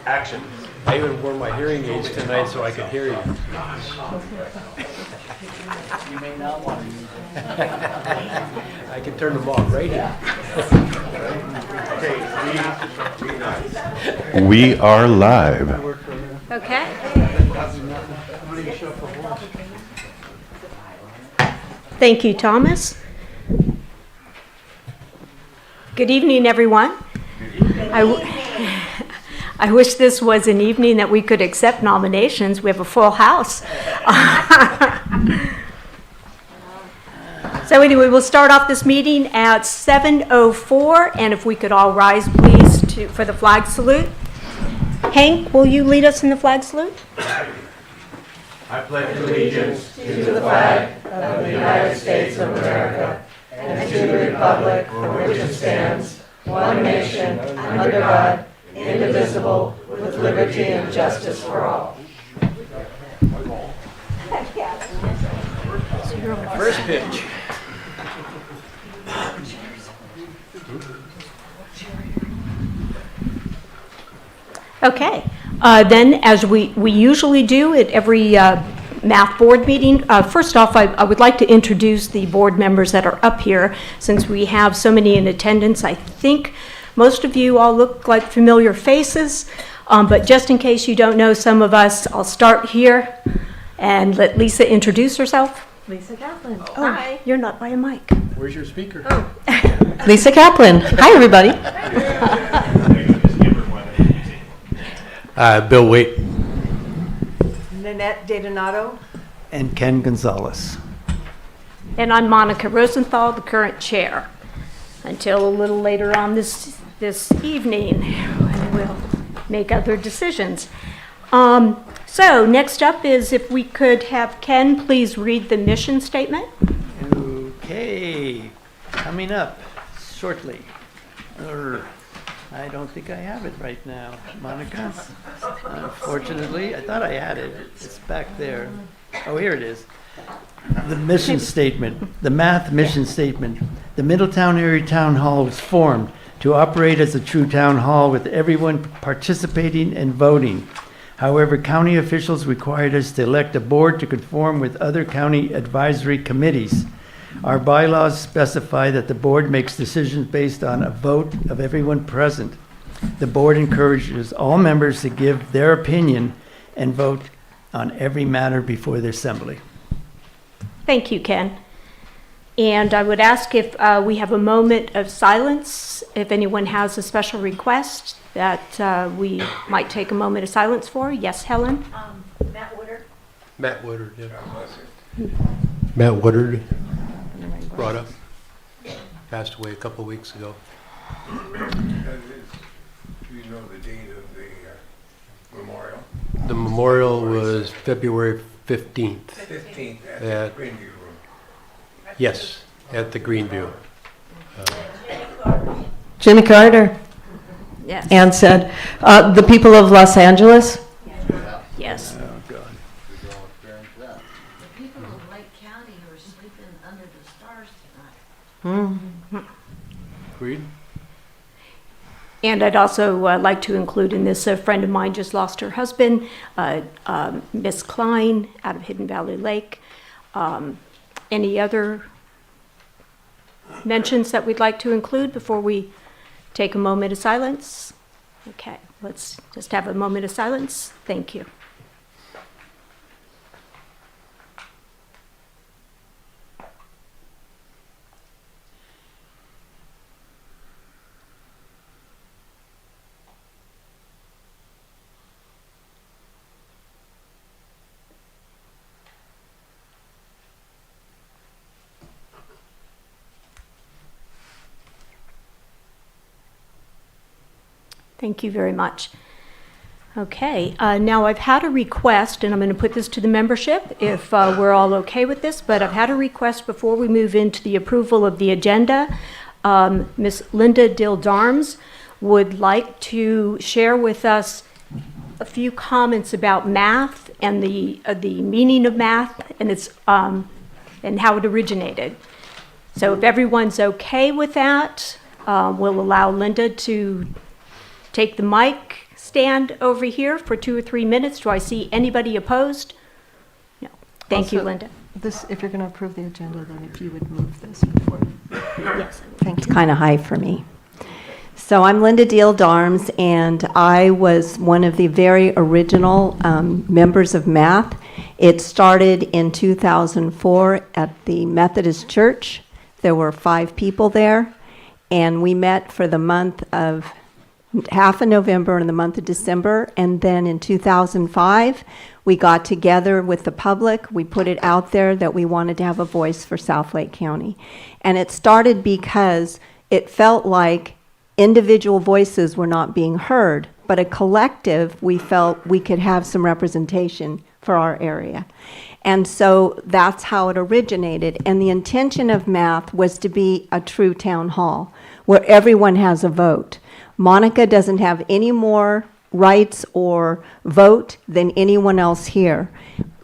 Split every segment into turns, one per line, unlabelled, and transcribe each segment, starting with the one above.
Action.
I even wore my hearing aids tonight so I could hear you.
You may not want to use it.
I can turn them off right here.
We are live.
Okay. Thank you, Thomas. Good evening, everyone. I wish this was an evening that we could accept nominations. We have a full house. So anyway, we'll start off this meeting at 7:04, and if we could all rise, please, for the flag salute. Hank, will you lead us in the flag salute?
I pledge allegiance to the flag of the United States of America and to the republic for which it stands, one nation, under God, indivisible, with liberty and justice for all.
First pitch.
Okay. Then, as we usually do at every math board meeting, first off, I would like to introduce the board members that are up here. Since we have so many in attendance, I think most of you all look like familiar faces, but just in case you don't know some of us, I'll start here and let Lisa introduce herself.
Lisa Kaplan.
Oh, hi. You're not by a mic.
Where's your speaker?
Oh.
Lisa Kaplan. Hi, everybody.
Bill Waite.
Nanette DeDonato.
And Ken Gonzalez.
And I'm Monica Rosenthal, the current chair, until a little later on this evening, when we'll make other decisions. So next up is if we could have Ken please read the mission statement.
Okay, coming up shortly. I don't think I have it right now, Monica. Unfortunately, I thought I had it. It's back there. Oh, here it is. The mission statement, the math mission statement. The Middletown Area Town Hall was formed to operate as a true town hall with everyone participating and voting. However, county officials required us to elect a board to conform with other county advisory committees. Our bylaws specify that the board makes decisions based on a vote of everyone present. The board encourages all members to give their opinion and vote on every matter before the assembly.
Thank you, Ken. And I would ask if we have a moment of silence, if anyone has a special request that we might take a moment of silence for. Yes, Helen?
Matt Woodard.
Matt Woodard, yeah. Matt Woodard, brought up, passed away a couple weeks ago.
Do you know the date of the memorial?
The memorial was February 15th.
15th at
At-
the Greenview Room.
Yes, at the Greenview.
Jimmy Carter.
Yes.
Ann said, the people of Los Angeles.
Yes.
Oh, God.
The people of Lake County who are sleeping under the stars tonight.
Agreed?
And I'd also like to include in this, a friend of mine just lost her husband, Miss Klein out of Hidden Valley Lake. Any other mentions that we'd like to include before we take a moment of silence? Okay, let's just have a moment of silence. Thank you. Thank you very much. Okay, now I've had a request, and I'm going to put this to the membership if we're all okay with this, but I've had a request before we move into the approval of the agenda. Ms. Linda Dill-Darms would like to share with us a few comments about math and the meaning of math and its and how it originated. So if everyone's okay with that, we'll allow Linda to take the mic, stand over here for 2 or 3 minutes. Do I see anybody opposed? No. Thank you,
Also,
Linda.
This, if you're going to approve the agenda, then if you would move this before.
Yes.
Thanks. Kind of high for me. So I'm Linda Deal Darms, and I was one of the very original members of math. It started in 2004 at the Methodist Church. There were 5 people there, and we met for the month of half of November and the month of December, and then in 2005, we got together with the public. We put it out there that we wanted to have a voice for Southlake County. And it started because it felt like individual voices were not being heard, but a collective, we felt we could have some representation for our area. And so that's how it originated. And the intention of math was to be a true town hall where everyone has a vote. Monica doesn't have any more rights or vote than anyone else here.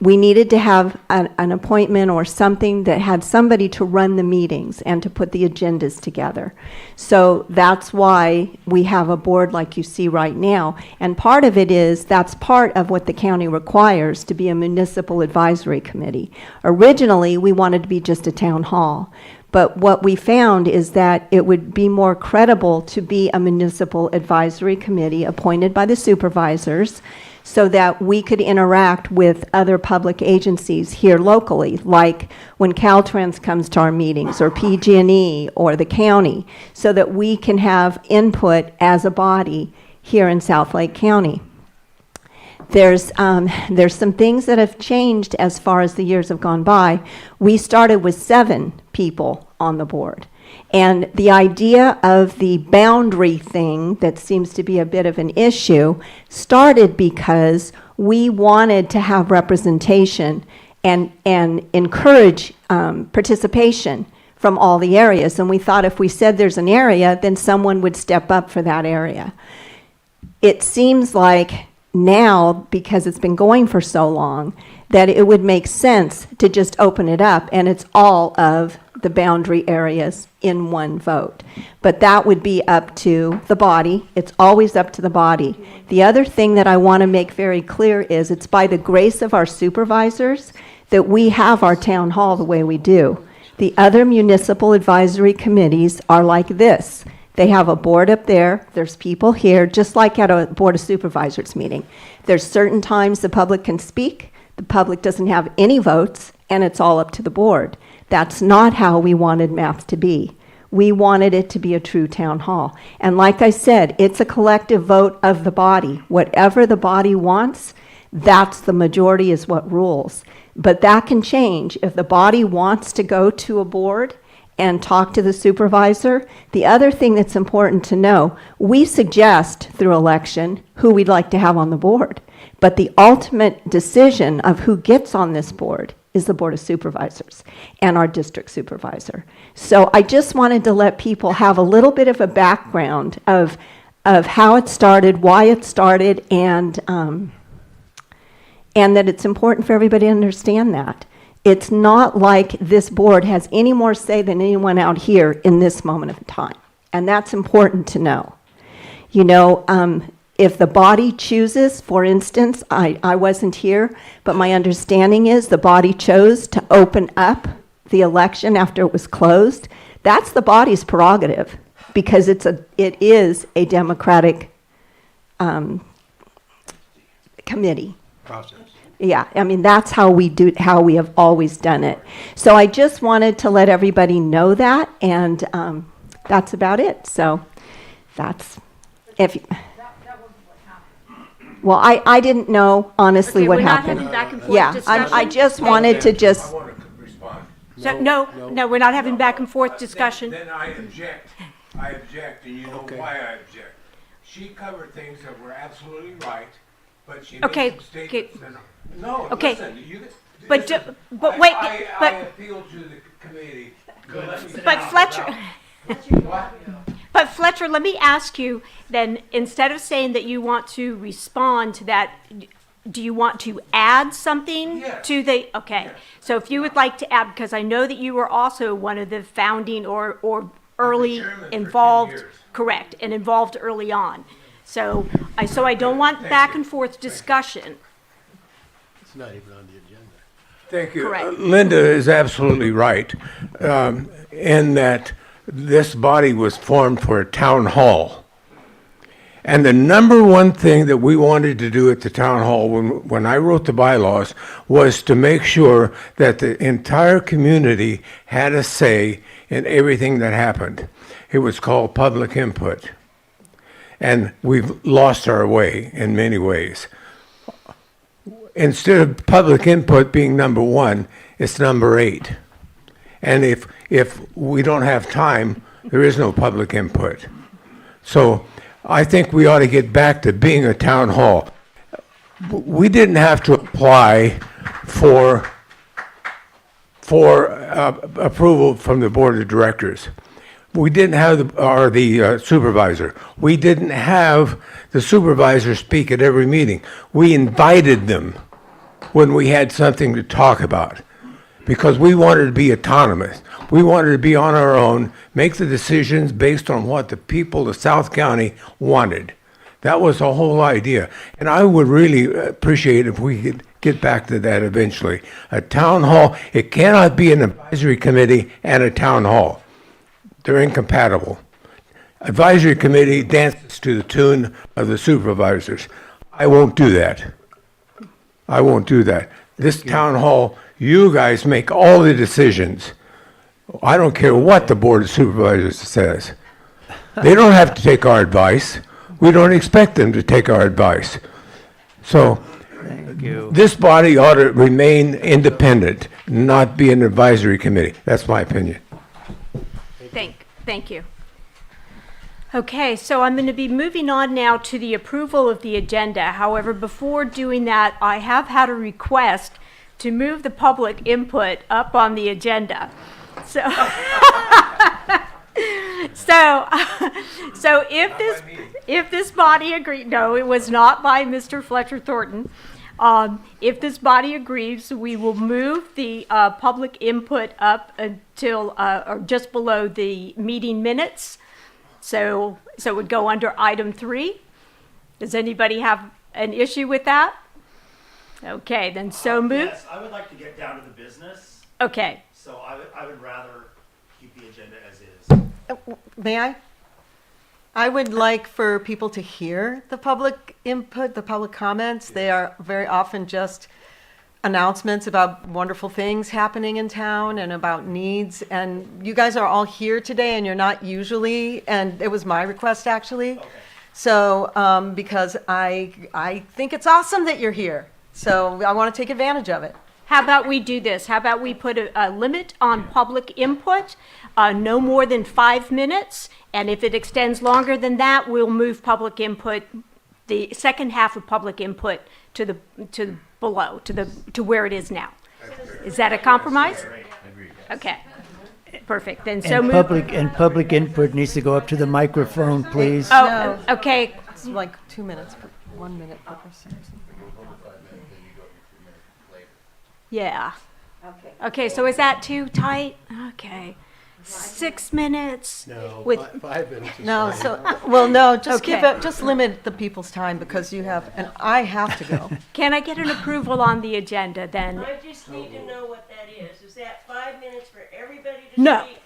We needed to have an appointment or something that had somebody to run the meetings and to put the agendas together. So that's why we have a board like you see right now. And part of it is that's part of what the county requires to be a municipal advisory committee. Originally, we wanted to be just a town hall. But what we found is that it would be more credible to be a municipal advisory committee appointed by the supervisors so that we could interact with other public agencies here locally, like when Caltrans comes to our meetings, or PG&E, or the county, so that we can have input as a body here in Southlake County. There's some things that have changed as far as the years have gone by. We started with 7 people on the board. And the idea of the boundary thing that seems to be a bit of an issue started because we wanted to have representation and encourage participation from all the areas. And we thought if we said there's an area, then someone would step up for that area. It seems like now, because it's been going for so long, that it would make sense to just open it up, and it's all of the boundary areas in one vote. But that would be up to the body. It's always up to the body. The other thing that I want to make very clear is it's by the grace of our supervisors that we have our town hall the way we do. The other municipal advisory committees are like this. They have a board up there, there's people here, just like at a Board of Supervisors meeting. There's certain times the public can speak, the public doesn't have any votes, and it's all up to the board. That's not how we wanted math to be. We wanted it to be a true town hall. And like I said, it's a collective vote of the body. Whatever the body wants, that's the majority is what rules. But that can change. If the body wants to go to a board and talk to the supervisor. The other thing that's important to know, we suggest through election who we'd like to have on the board, but the ultimate decision of who gets on this board is the Board of Supervisors and our district supervisor. So I just wanted to let people have a little bit of a background of how it started, why it started, and that it's important for everybody to understand that. It's not like this board has any more say than anyone out here in this moment of time. And that's important to know. You know, if the body chooses, for instance, I wasn't here, but my understanding is the body chose to open up the election after it was closed. That's the body's prerogative because it is a democratic committee.
Process.
Yeah, I mean, that's how we have always done it. So I just wanted to let everybody know that, and that's about it. So that's, well, I didn't know, honestly,
Okay,
what
we're not
happened.
having back and forth
Yeah,
discussion?
I just wanted to
I want to respond.
So, no, we're not having back and forth discussion.
Then I object. I object, and you know
Okay.
why I object. She covered things that were absolutely right, but she
Okay,
made some statements that are... No,
Okay.
listen, you...
But
listen,
but wait,
I
but
appeal to the committee. to let me
but
talk
Fletcher,
about-
but Fletcher, let me ask you then, instead of saying that you want to respond to that, do you want to add something
Yes.
to the, okay.
Yes.
So if you would like to add, because I know that you were also one of the founding or early
chairman for 10
involved,
years.
correct, and involved early on. So I don't want back and forth discussion.
It's not even on the agenda.
Thank you.
Correct.
Linda is absolutely right, in that this body was formed for a town hall. And the number one thing that we wanted to do at the town hall when I wrote the bylaws was to make sure that the entire community had a say in everything that happened. It was called public input. And we've lost our way in many ways. Instead of public input being number one, it's number 8. And if we don't have time, there is no public input. So I think we ought to get back to being a town hall. We didn't have to apply for approval from the board of directors. We didn't have the supervisor. We didn't have the supervisor speak at every meeting. We invited them when we had something to talk about, because we wanted to be autonomous. We wanted to be on our own, make the decisions based on what the people of South County wanted. That was the whole idea. And I would really appreciate if we could get back to that eventually. A town hall, it cannot be an advisory committee and a town hall. They're incompatible. Advisory committee dances to the tune of the supervisors. I won't do that. I won't do that. This town hall, you guys make all the decisions. I don't care what the board of supervisors says. They don't have to take our advice. We don't expect them to take our advice. So
Thank you.
this body ought to remain independent, not be an advisory committee. That's my opinion.
Thank you. Okay, so I'm going to be moving on now to the approval of the agenda. However, before doing that, I have had a request to move the public input up on the agenda. So, so if this body agrees, no, it was not by Mr. Fletcher Thornton. If this body agrees, we will move the public input up until or just below the meeting minutes. So it would go under item 3. Does anybody have an issue with that? Okay, then so moved.
Yes, I would like to get down to the business,
Okay.
so I would rather keep the agenda as is.
May I? I would like for people to hear the public input, the public comments. They are very often just announcements about wonderful things happening in town and about needs. And you guys are all here today and you're not usually, and it was my request actually.
Okay.
So, because I think it's awesome that you're here. So I want to take advantage of it.
How about we do this? How about we put a limit on public input, no more than 5 minutes, and if it extends longer than that, we'll move public input, the second half of public input to below, to where it is now. Is that a compromise? Okay, perfect. Then so move.
Public input needs to go up to the microphone, please.
Oh, okay.
It's like 2 minutes, 1 minute per person.
Yeah. Okay, so is that too tight? Okay. 6 minutes?
No,
With-
5 minutes is
No,
fine.
so, well, no, just
Okay.
just limit the people's time because you have, and I have to go.
Can I get an approval on the agenda then?
I just need to know what that is. Is that 5 minutes for everybody to
No.
speak?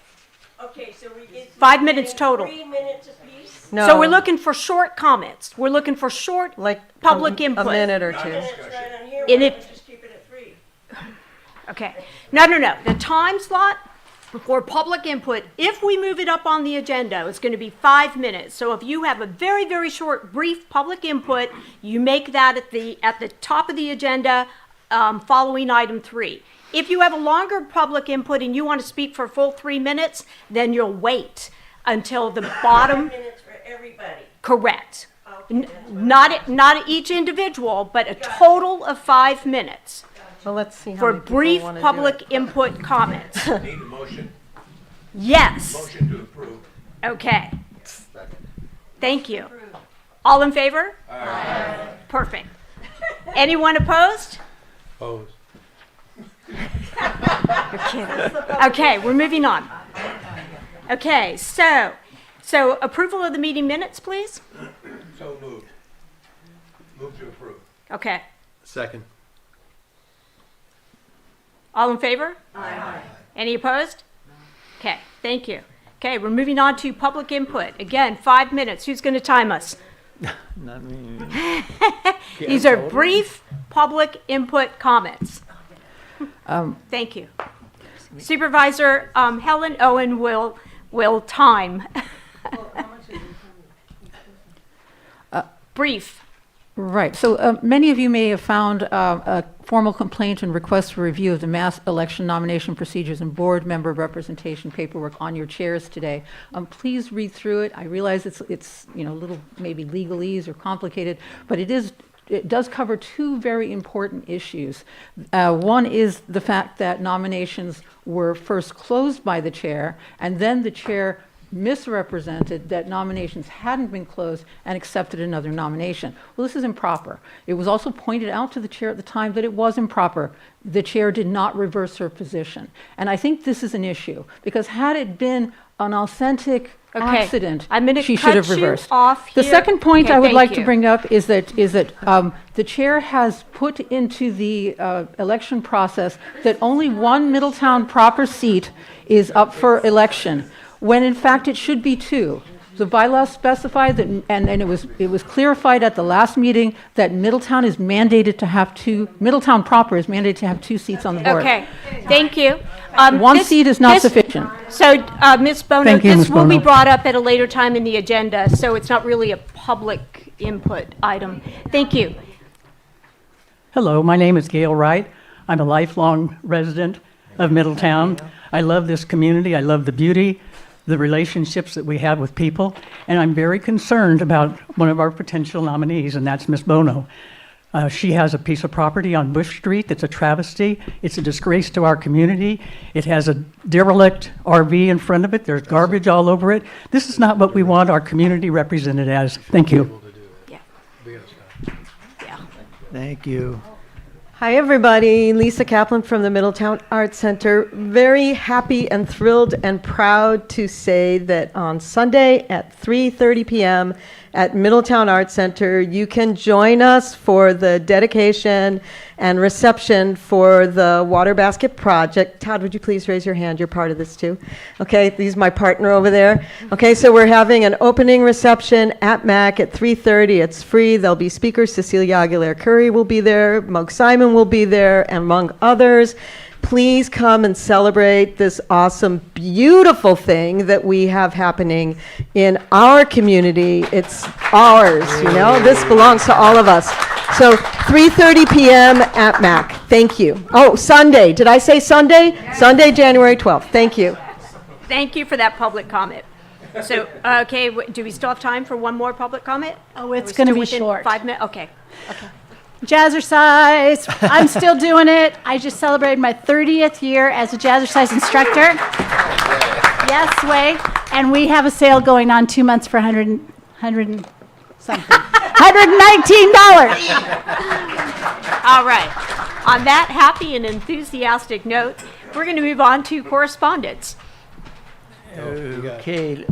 Okay, so we get.
5 minutes total.
3 minutes apiece?
No.
So we're looking for short comments. We're looking for short,
Like
public
a
input.
minute or
5
two.
minutes right on here,
And
why
it-
don't we just keep it at 3?
okay. No. The time slot for public input, if we move it up on the agenda, it's going to be 5 minutes. So if you have a very, very short, brief public input, you make that at the top of the agenda, following item 3. If you have a longer public input and you want to speak for a full 3 minutes, then you'll wait until the
5
bottom.
minutes for everybody.
Correct.
Okay, that's what-
Not each individual, but a total of 5 minutes
Well, let's see how
for
many people
brief
wanna do
public
it.
input comments.
Need a motion,
Yes.
motion to approve.
Okay. Thank you. All in favor? Perfect. Anyone opposed?
Opposed.
You're kidding. Okay, we're moving on. Okay, so approval of the meeting minutes, please?
So moved. to approve.
Okay.
Second.
All in favor? Aye. Any opposed? Okay, thank you. Okay, we're moving on to public input. Again, 5 minutes. Who's going to time us?
Not me.
These are brief public input comments. Thank you. Supervisor Helen Owen will time. Brief.
Right. So many of you may have found a formal complaint and request for review of the mass election nomination procedures and board member representation paperwork on your chairs today. Please read through it. I realize it's a little maybe legalese or complicated, but it does cover two very important issues. One is the fact that nominations were first closed by the chair, and then the chair misrepresented that nominations hadn't been closed and accepted another nomination. Well, this is improper. It was also pointed out to the chair at the time that it was improper. The chair did not reverse her position. And I think this is an issue, because had it been an authentic accident,
I'm gonna
she
cut
should have
you
reversed.
off
The
here.
second point
Okay,
I would
thank
like to
you.
bring up is that the chair has put into the election process that only one Middletown proper seat is up for election, when in fact it should be two. The bylaws specify that, and it was clarified at the last meeting that Middletown is mandated to have Middletown proper is mandated to have 2 seats on the board.
Okay, thank you.
One seat is not sufficient.
So, Ms. Bono,
Thank you,
this
Ms.
will be
Bono.
brought up at a later time in the agenda, so it's not really a public input item. Thank you.
Hello, my name is Gail Wright. I'm a lifelong resident of Middletown. I love this community. I love the beauty, the relationships that we have with people, and I'm very concerned about one of our potential nominees, and that's Ms. Bono. She has a piece of property on Bush Street that's a travesty. It's a disgrace to our community. It has a derelict RV in front of it. There's garbage all over it. This is not what we want our community represented as. Thank you.
Thank you.
Hi, everybody. Lisa Kaplan from the Middletown Arts Center. Very happy and thrilled and proud to say that on Sunday at 3:30 p.m. at Middletown Arts Center, you can join us for the dedication and reception for the Water Basket Project. Todd, would you please raise your hand? You're part of this too. Okay, he's my partner over there. Okay, so we're having an opening reception at MAC at 3:30. It's free. There'll be speakers. Cecilia Aguilar-Curry will be there. Mug Simon will be there, among others. Please come and celebrate this awesome, beautiful thing that we have happening in our community. It's ours, This belongs to all of us. So 3:30 p.m. at MAC. Thank you. Oh, Sunday. Did I say Sunday? Sunday, January 12th. Thank you.
Thank you for that public comment. So, okay, do we still have time for one more public comment?
Oh, it's
Are we
going to
still
be
within
short.
5 minutes? Okay.
Jazzercise. I'm still doing it. I just celebrated my 30th year as a jazzercise instructor. Yes, way. And we have a sale going on 2 months for $119.
All right. On that happy and enthusiastic note, we're going to move on to correspondence.
Okay,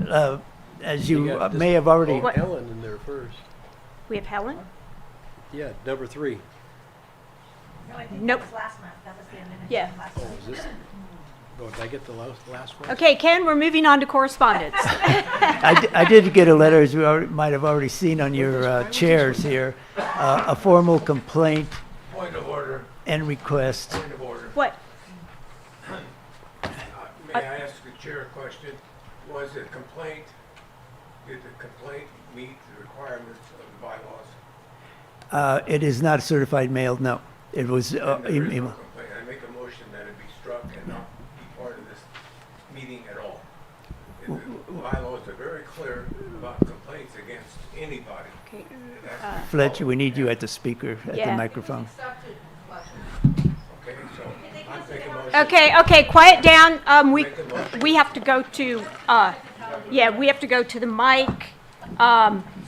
as you may have already...
What?
Helen in there first.
We have Helen?
Yeah, number 3.
Nope. Yeah.
Oh, is this? Oh, did I get the last one?
Okay, Ken, we're moving on to correspondence.
I did get a letter, as you might have already seen on your chairs here, a formal complaint
Point of order.
and request.
Point of order.
What?
May I ask the chair a question? Was it complaint, did the complaint meet the requirements of the bylaws?
It is not certified mail, no. It was
Then there is no
email.
complaint. I make a motion that it be struck and not be part of this meeting at all. The bylaws are very clear about complaints against anybody.
Okay.
That's-
Fletcher, we need you at the speaker, at the
Yeah.
microphone.
Okay, so I'm making a motion.
Okay, quiet down. We have to go to, we have to go to the mic.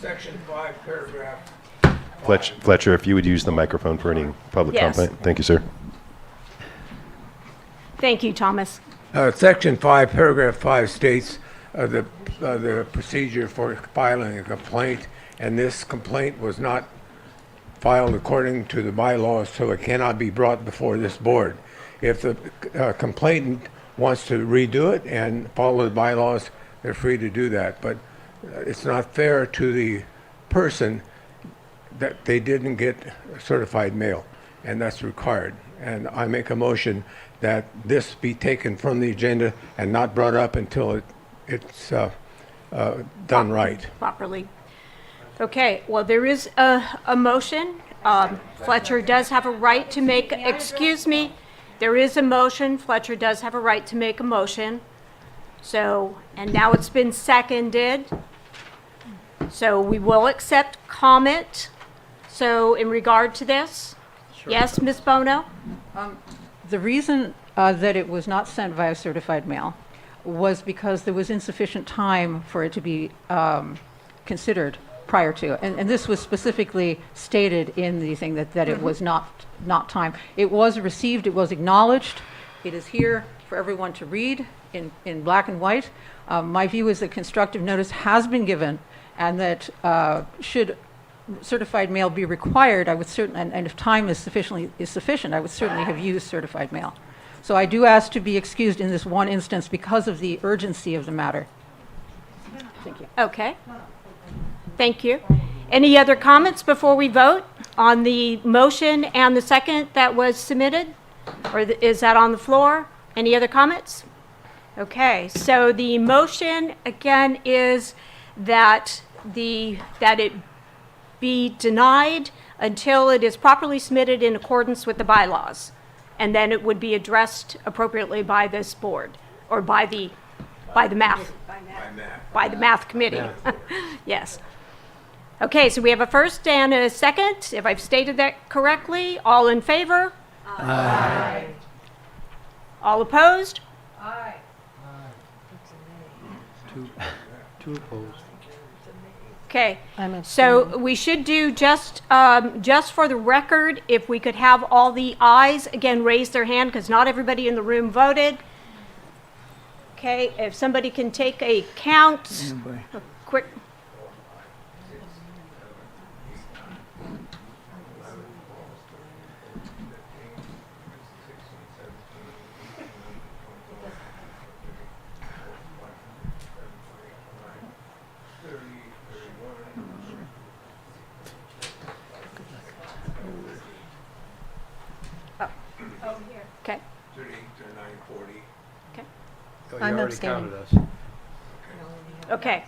Section 5, paragraph.
Fletcher, if you would use the microphone for any public
Yes.
comment. Thank you, sir.
Thank you, Thomas.
Section 5, paragraph 5 states the procedure for filing a complaint, and this complaint was not filed according to the bylaws, so it cannot be brought before this board. If the complainant wants to redo it and follow the bylaws, they're free to do that. But it's not fair to the person that they didn't get certified mail, and that's required. And I make a motion that this be taken from the agenda and not brought up until it's done right.
Properly. Okay, well, there is a motion. Fletcher does have a right to make, excuse me, there is a motion. Fletcher does have a right to make a motion. So, and now it's been seconded. So we will accept comment. So in regard to this, yes, Ms. Bono?
The reason that it was not sent via certified mail was because there was insufficient time for it to be considered prior to. And this was specifically stated in the thing that it was not time. It was received, it was acknowledged. It is here for everyone to read in black and white. My view is that constructive notice has been given, and that should certified mail be required, I would certainly, and if time is sufficient, I would certainly have used certified mail. So I do ask to be excused in this one instance because of the urgency of the matter. Thank you.
Okay. Thank you. Any other comments before we vote on the motion and the second that was submitted? Or is that on the floor? Any other comments? Okay, so the motion again is that it be denied until it is properly submitted in accordance with the bylaws. And then it would be addressed appropriately by this board, or by the math committee. Yes. Okay, so we have a first and a second. If I've stated that correctly, all in favor? Aye. All opposed?
Aye.
Two opposed.
Okay, so we should do just for the record, if we could have all the ayes, again, raise their hand, because not everybody in the room voted. Okay, if somebody can take a count, a quick. Okay. Okay.
Oh, you
I'm
already
abstaining.
counted us.
Okay.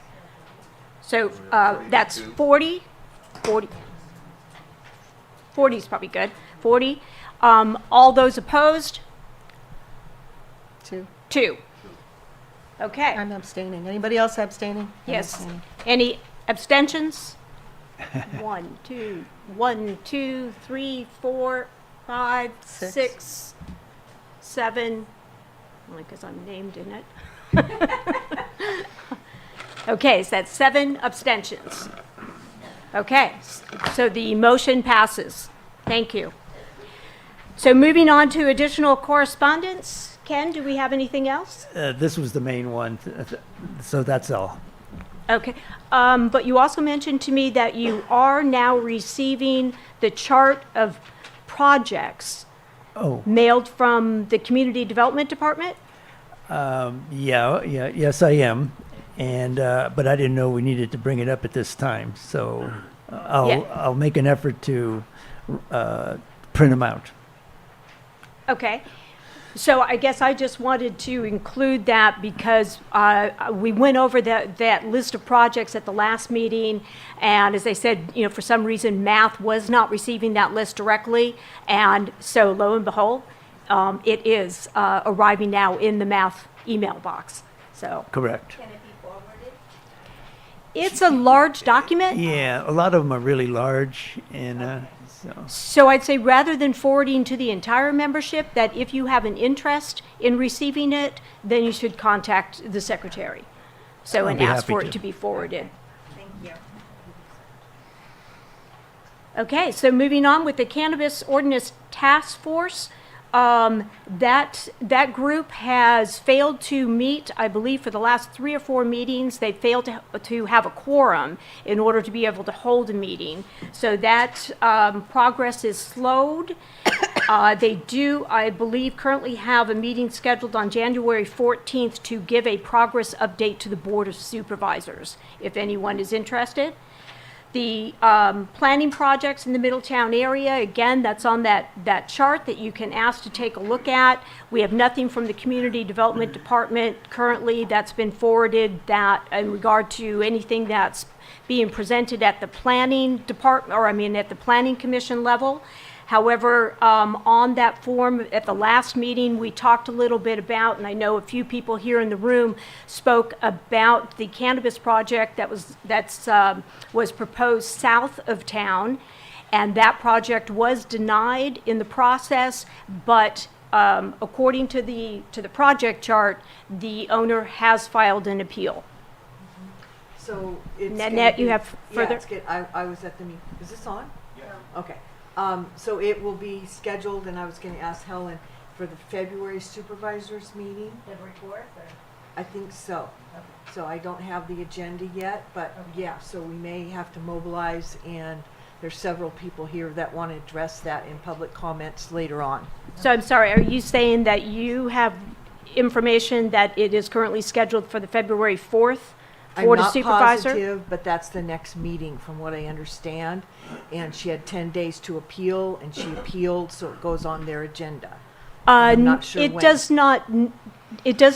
So that's 40. 40 is probably good. 40. All those opposed? 2. Okay.
I'm abstaining. Anybody else abstaining? I'm
Yes.
abstaining.
Any abstentions? 1, 2, 3, 4, 5, 6, 7. Only because I'm named in it. Okay, so that's 7 abstentions. Okay, so the motion passes. Thank you. So moving on to additional correspondence. Ken, do we have anything else?
This was the main one, so that's all.
Okay, but you also mentioned to me that you are now receiving the chart of projects mailed from the Community Development Department?
Yes, I am. And but I didn't know we needed to bring it up at this time, so I'll make an effort to print them out.
Okay. So I guess I just wanted to include that because we went over that list of projects at the last meeting, and as I said, for some reason, math was not receiving that list directly, and so lo and behold, it is arriving now in the math email box. So
Correct.
Can it be forwarded?
it's a large document.
Yeah, a lot of them are really large, and
So I'd say rather than forwarding to the entire membership, that if you have an interest in receiving it, then you should contact the secretary. So,
I'll
and
be
ask
happy
for
to.
it to be forwarded.
Thank you.
Okay, so moving on with the Cannabis Ordinance Task Force, That group has failed to meet, I believe, for the last 3 or 4 meetings. They failed to have a quorum in order to be able to hold a meeting. So that progress is slowed. They do, I believe, currently have a meeting scheduled on January 14th to give a progress update to the Board of Supervisors, if anyone is interested. The planning projects in the Middletown area, again, that's on that chart that you can ask to take a look at. We have nothing from the Community Development Department currently that's been forwarded that in regard to anything that's being presented at the planning department, or I mean at the Planning Commission level. However, on that form at the last meeting, we talked a little bit about, and I know a few people here in the room spoke about the cannabis project that was proposed south of town, and that project was denied in the process. But according to the project chart, the owner has filed an appeal.
So it's
Nanette, you have further?
Yeah, it's good. I was at the meeting. Is this on? Yeah. Okay. So it will be scheduled, and I was going to ask Helen for the February supervisors meeting.
February 4th, or?
I think so. So I don't have the agenda yet, but yeah, so we may have to mobilize, and there's several people here that want to address that in public comments later on.
So I'm sorry, are you saying that you have information that it is currently scheduled for the February 4th Board of Supervisor?
I'm not positive, but that's the next meeting from what I understand. And she had 10 days to appeal, and she appealed, so it goes on their agenda. I'm not sure
It
when.
does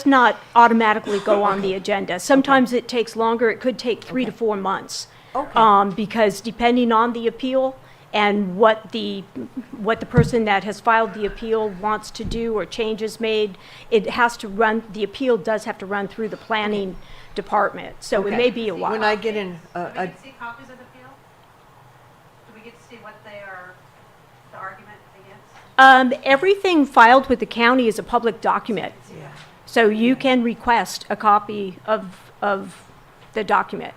not automatically go on the agenda. Sometimes it takes longer. It could take 3 to 4 months.
Okay.
Because depending on the appeal and what the person that has filed the appeal wants to do or changes made, it has to run, the appeal does have to run through the planning department. So it
Okay.
may be a while.
When I get in,
Do we get to see copies of the appeal? Do we get to see what they are, the argument against?
Everything filed with the county is a public document.
yeah.
So you can request a copy of the document.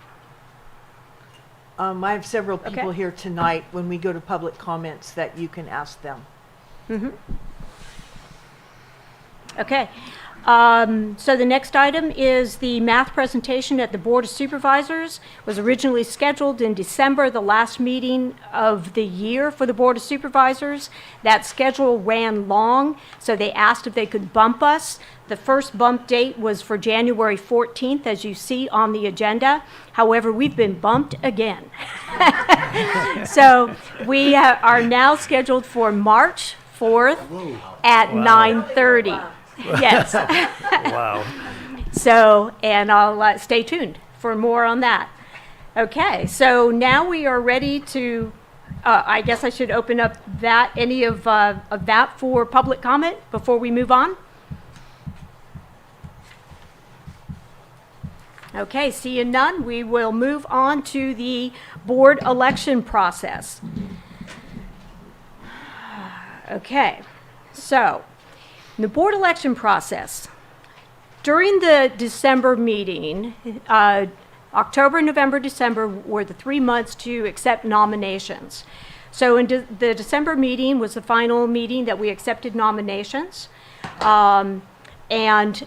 I have several people
Okay.
here tonight when we go to public comments that you can ask them.
Okay. So the next item is the math presentation at the Board of Supervisors. Was originally scheduled in December, the last meeting of the year for the Board of Supervisors. That schedule ran long, so they asked if they could bump us. The first bump date was for January 14th, as you see on the agenda. However, we've been bumped again. So we are now scheduled for March 4th at 9:30. Yes.
Wow.
So, and I'll stay tuned for more on that. Okay, so now we are ready to, I guess I should open up any of that for public comment before we move on. Okay, seeing none, we will move on to the board election process. Okay, so the board election process. During the December meeting, October, November, December were the 3 months to accept nominations. So in the December meeting was the final meeting that we accepted nominations. And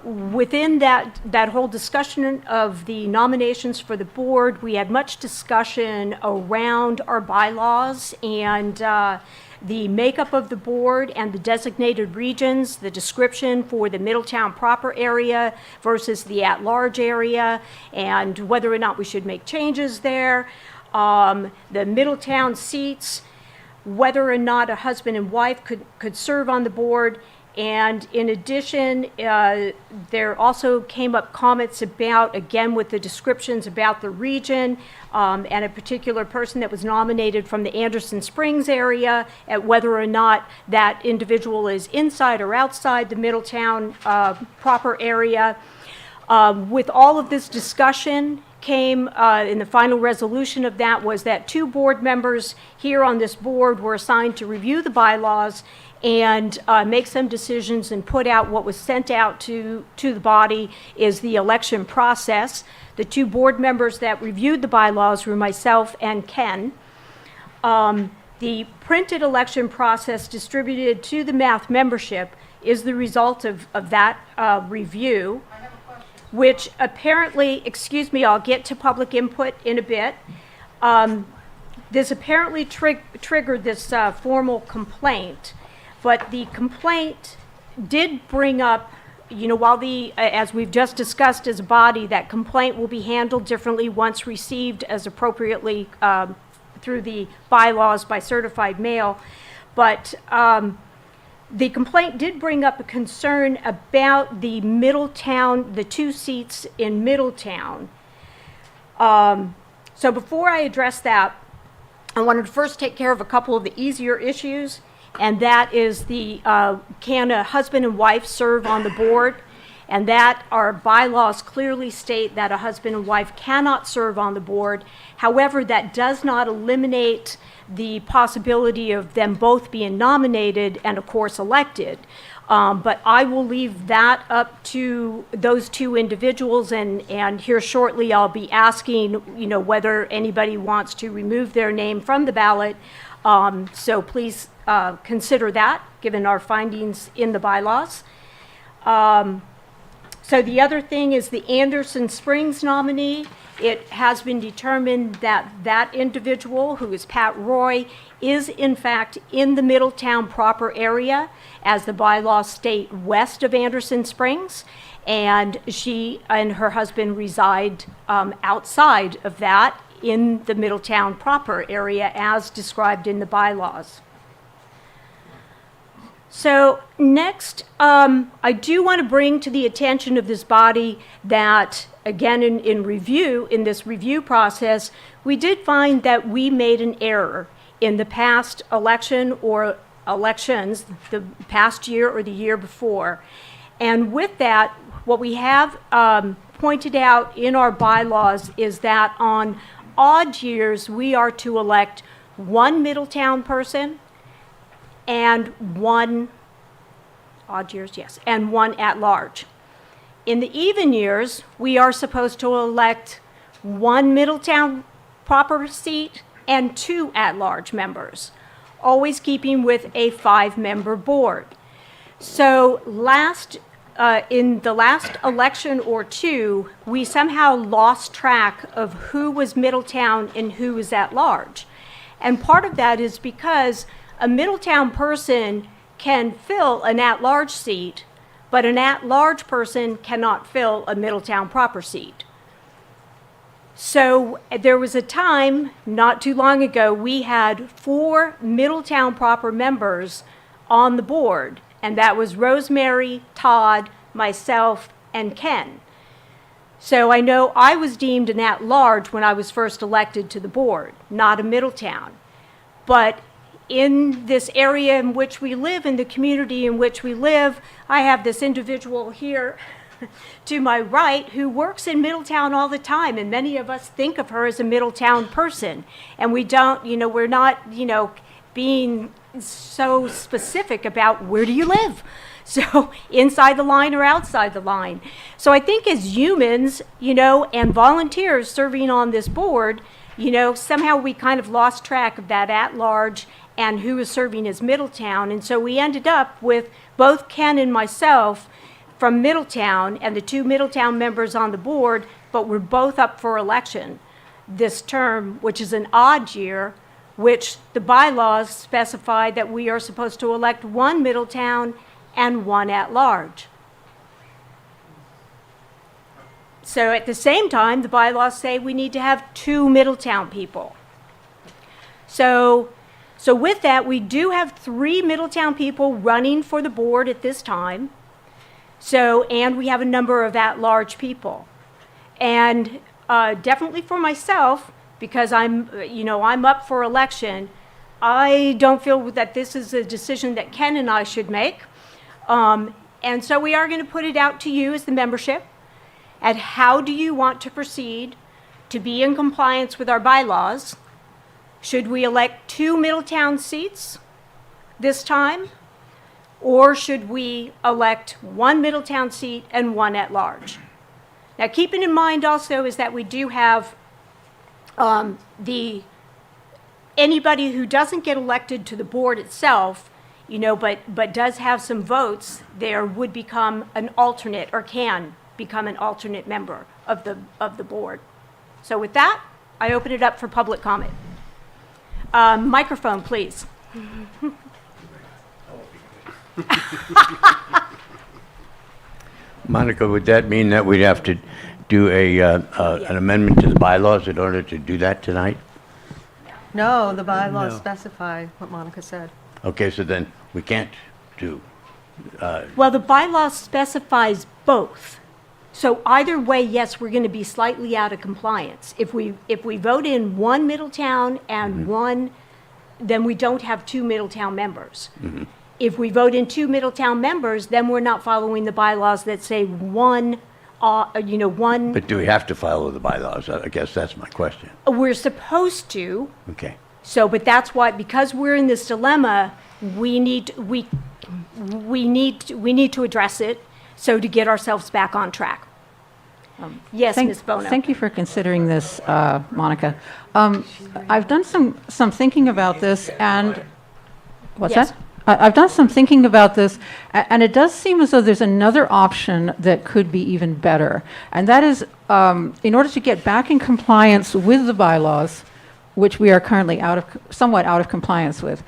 within that whole discussion of the nominations for the board, we had much discussion around our bylaws and the makeup of the board and the designated regions, the description for the Middletown proper area versus the at-large area, and whether or not we should make changes there. The Middletown seats, whether or not a husband and wife could serve on the board. And in addition, there also came up comments about, again, with the descriptions about the region and a particular person that was nominated from the Anderson Springs area, at whether or not that individual is inside or outside the Middletown proper area. With all of this discussion came, in the final resolution of that, was that 2 board members here on this board were assigned to review the bylaws and make some decisions and put out what was sent out to the body is the election process. The 2 board members that reviewed the bylaws were myself and Ken. The printed election process distributed to the math membership is the result of that review, which apparently, excuse me, I'll get to public input in a bit. This apparently triggered this formal complaint, but the complaint did bring up, you know, while as we've just discussed as a body, that complaint will be handled differently once received as appropriately through the bylaws by certified mail. But the complaint did bring up a concern about the Middletown, the 2 seats in Middletown. So before I address that, I wanted to first take care of a couple of the easier issues, and that is can a husband and wife serve on the board? And that our bylaws clearly state that a husband and wife cannot serve on the board. However, that does not eliminate the possibility of them both being nominated and, of course, elected. But I will leave that up to those 2 individuals, and here shortly I'll be asking, you know, whether anybody wants to remove their name from the ballot. So please consider that, given our findings in the bylaws. So the other thing is the Anderson Springs nominee. It has been determined that that individual, who is Pat Roy, is in fact in the Middletown proper area, as the bylaws state, west of Anderson Springs, and she and her husband reside outside of that in the Middletown proper area as described in the bylaws. So next, I do want to bring to the attention of this body that, again, in this review process, we did find that we made an error in the past election or elections, the past year or the year before. And with that, what we have pointed out in our bylaws is that on odd years, we are to elect 1 Middletown person and 1 odd years, yes, and 1 at large. In the even years, we are supposed to elect 1 Middletown proper seat and 2 at-large members, always keeping with a 5-member board. So in the last election or 2, we somehow lost track of who was Middletown and who was at large. And part of that is because a Middletown person can fill an at-large seat, but an at-large person cannot fill a Middletown proper seat. So there was a time, not too long ago, we had 4 Middletown proper members on the board, and that was Rosemary, Todd, myself, and Ken. So I know I was deemed an at-large when I was first elected to the board, not a Middletown. But in this area in which we live, in the community in which we live, I have this individual here to my right who works in Middletown all the time, and many of us think of her as a Middletown person. And we don't, you know, we're not, you know, being so specific about where do you live? So inside the line or outside the line. So I think as humans, you know, and volunteers serving on this board, you know, somehow we kind of lost track of that at-large and who was serving as Middletown. And so we ended up with both Ken and myself from Middletown and the 2 Middletown members on the board, but we're both up for election this term, which is an odd year, which the bylaws specify that we are supposed to elect 1 Middletown and 1 at-large. So at the same time, the bylaws say we need to have 2 Middletown people. So with that, we do have 3 Middletown people running for the board at this time. And we have a number of at-large people. And definitely for myself, because I'm up for election, I don't feel that this is a decision that Ken and I should make. And so we are going to put it out to you as the membership. And how do you want to proceed to be in compliance with our bylaws? Should we elect 2 Middletown seats this time? Or should we elect 1 Middletown seat and 1 at large? Now, keeping in mind also is that we do have the anybody who doesn't get elected to the board itself, you know, but does have some votes, there would become an alternate, or can become an alternate member of the board. So with that, I open it up for public comment. Microphone, please.
Monica, would that mean that we'd have to do an amendment to the bylaws in order to do that tonight?
No, the bylaws
No.
specify what Monica said.
Okay, so then we can't do,
Well, the bylaw specifies both. So either way, yes, we're going to be slightly out of compliance. If we vote in one Middletown and one, then we don't have two Middletown members. If we vote in two Middletown members, then we're not following the bylaws that say one, one.
but do we have to follow the bylaws? I guess that's my question.
We're supposed to.
Okay.
So, but that's why, because we're in this dilemma, we need to address it, so to get ourselves back on track. Yes, Ms. Bono.
Thank you for considering this, Monica. I've done some thinking about this, and what's
Yes.
that? I've done some thinking about this, and it does seem as though there's another option that could be even better, and that is, in order to get back in compliance with the bylaws, which we are currently somewhat out of compliance with,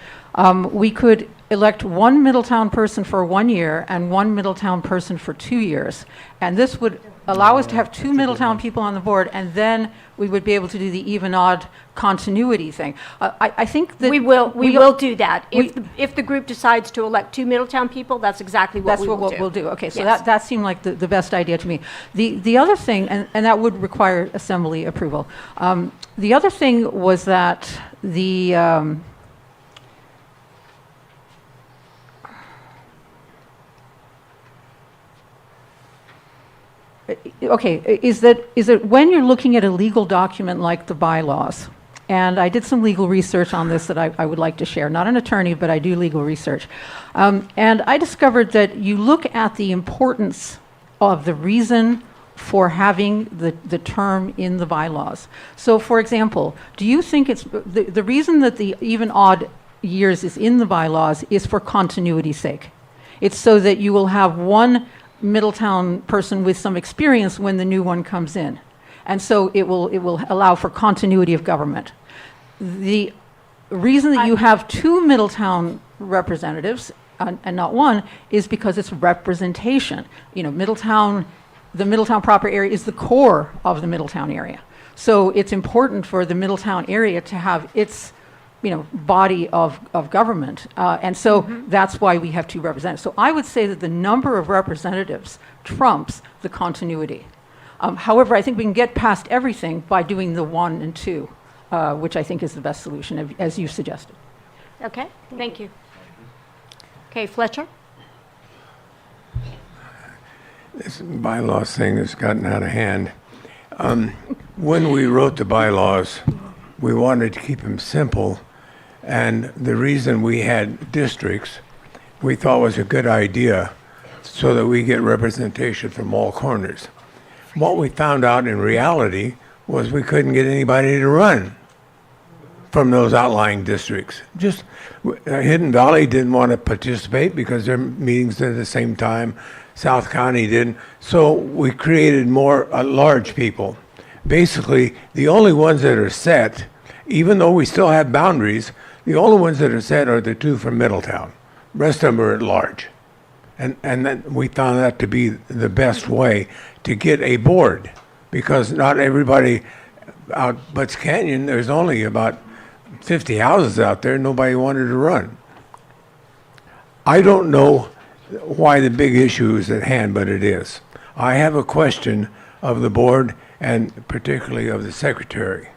we could elect one Middletown person for 1 year and one Middletown person for 2 years. And this would allow us to have two Middletown people on the board, and then we would be able to do the even-odd continuity thing. I think that
We will do that. If the group decides to elect two Middletown people, that's exactly what we will do.
That's what we'll do. Okay, so
Yes.
that seemed like the best idea to me. The other thing, and that would require assembly approval. The other thing was that is that when you're looking at a legal document like the bylaws, and I did some legal research on this that I would like to share. Not an attorney, but I do legal research. And I discovered that you look at the importance of the reason for having the term in the bylaws. So, for example, do you think it's the reason that the even odd years is in the bylaws is for continuity's sake? It's so that you will have one Middletown person with some experience when the new one comes in. And so it will allow for continuity of government. The reason that you have two Middletown representatives and not one is because it's representation. You know, the Middletown proper area is the core of the Middletown area. So it's important for the Middletown area to have its body of government. And so that's why we have two representatives. So I would say that the number of representatives trumps the continuity. However, I think we can get past everything by doing the 1 and 2, which I think is the best solution, as you suggested.
Okay, thank you. Okay, Fletcher?
This bylaws thing has gotten out of hand. When we wrote the bylaws, we wanted to keep them simple, and the reason we had districts, we thought was a good idea, so that we get representation from all corners. What we found out in reality was we couldn't get anybody to run from those outlying districts. Just Hidden Valley didn't want to participate because their meetings at the same time. South County didn't. So we created more large people. Basically, the only ones that are set, even though we still have boundaries, the only ones that are set are the two from Middletown. Rest of them are at large. And then we found that to be the best way to get a board, because not everybody out Butts Canyon, there's only about 50 houses out there, nobody wanted to run. I don't know why the big issue is at hand, but it is. I have a question of the board and particularly of the secretary.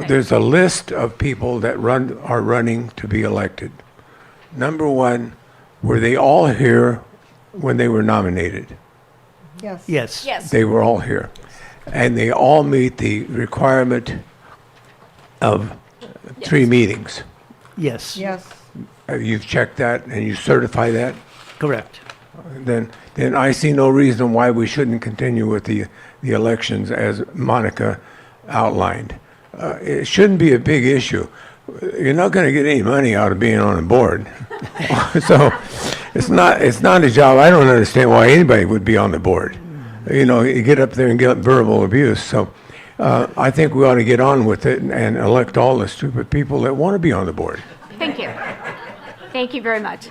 There's a list of people that are running to be elected. Number one, were they all here when they were nominated?
Yes.
Yes.
Yes.
They were all here. And they all meet the requirement of 3 meetings.
Yes.
Yes.
You've checked that and you certify that?
Correct.
Then I see no reason why we shouldn't continue with the elections as Monica outlined. it shouldn't be a big issue. You're not going to get any money out of being on a board. So it's not a job. I don't understand why anybody would be on the board. You know, you get up there and get verbal abuse. So I think we ought to get on with it and elect all the stupid people that want to be on the board.
Thank you. Thank you very much.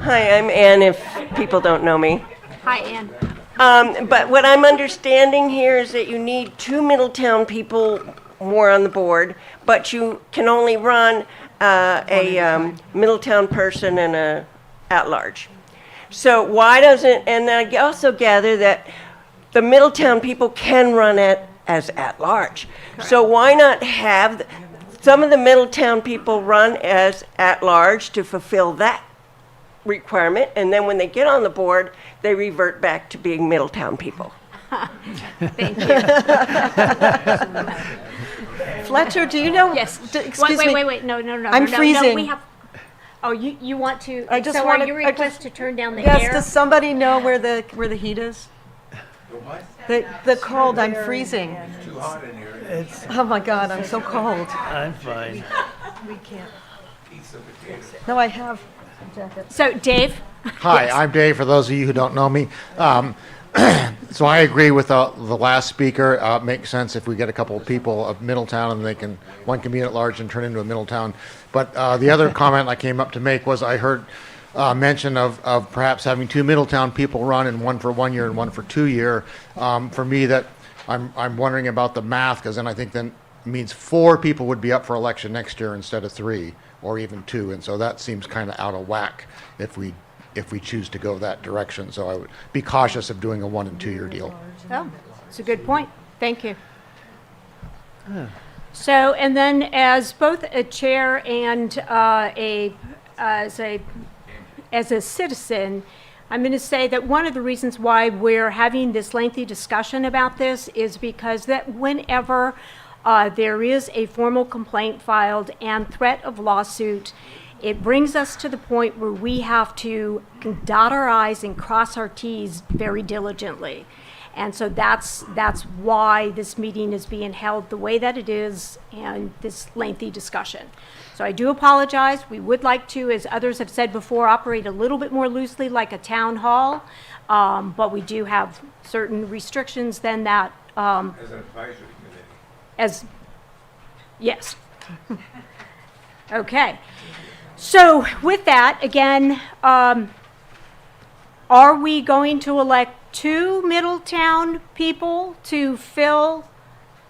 Hi, I'm Ann, if people don't know me.
Hi, Ann.
But what I'm understanding here is that you need 2 Middletown people more on the board, but you can only run a Middletown person and a at-large. So why doesn't, and I also gather that the Middletown people can run it as at-large. So why not have some of the Middletown people run as at-large to fulfill that requirement, and then when they get on the board, they revert back to being Middletown people.
Thank you.
Fletcher, do you know?
Yes.
Excuse me.
Wait. No.
I'm
no,
freezing.
No, we have. Oh, you want to?
I just
so
want
are you request to turn down the
yes,
air?
does somebody know where the heat is? The cold. I'm freezing.
It's too hot in here.
Oh my God, I'm so cold.
I'm fine.
We can't. No, I have a jacket.
So, Dave.
Hi, I'm Dave, for those of you who don't know me. So I agree with the last speaker. It makes sense if we get a couple of people of Middletown and one can be at large and turn into a Middletown. But the other comment I came up to make was I heard mention of perhaps having 2 Middletown people run, and one for 1 year and one for 2 year. For me, that I'm wondering about the math, because then I think then means 4 people would be up for election next year instead of 3 or even 2, and so that seems kind of out of whack if we choose to go that direction. So I would be cautious of doing a 1 and 2 year deal.
Oh, it's a good point. Thank you. So, and then as both a chair and as a citizen, I'm going to say that one of the reasons why we're having this lengthy discussion about this is because that whenever there is a formal complaint filed and threat of lawsuit, it brings us to the point where we have to dot our I's and cross our T's very diligently. And so that's why this meeting is being held the way that it is, and this lengthy discussion. So I do apologize. We would like to, as others have said before, operate a little bit more loosely like a town hall, but we do have certain restrictions then that.
As an advisory committee.
Yes. Okay. So with that, again, are we going to elect 2 Middletown people to fill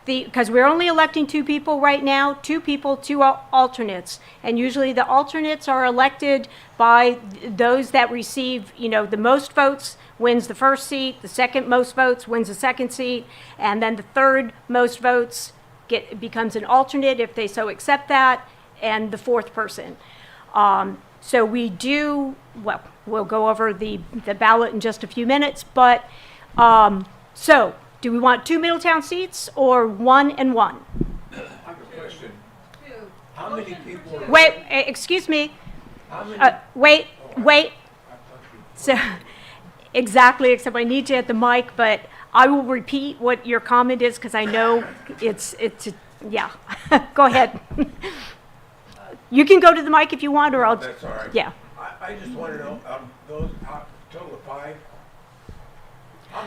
because we're only electing 2 people right now, 2 people, 2 alternates. And usually the alternates are elected by those that receive, the most votes wins the first seat, the second most votes wins the second seat, and then the third most votes becomes an alternate if they so accept that, and the 4th person. So we do, we'll go over the ballot in just a few minutes, but so do we want 2 Middletown seats or 1 and 1?
I have a question. How many people?
Wait, excuse me.
How many?
Wait. So, exactly, except I need you at the mic, but I will repeat what your comment is because I know it's yeah. Go ahead. You can go to the mic if you want, or I'll.
That's all right.
Yeah.
I just want to know those total of 5.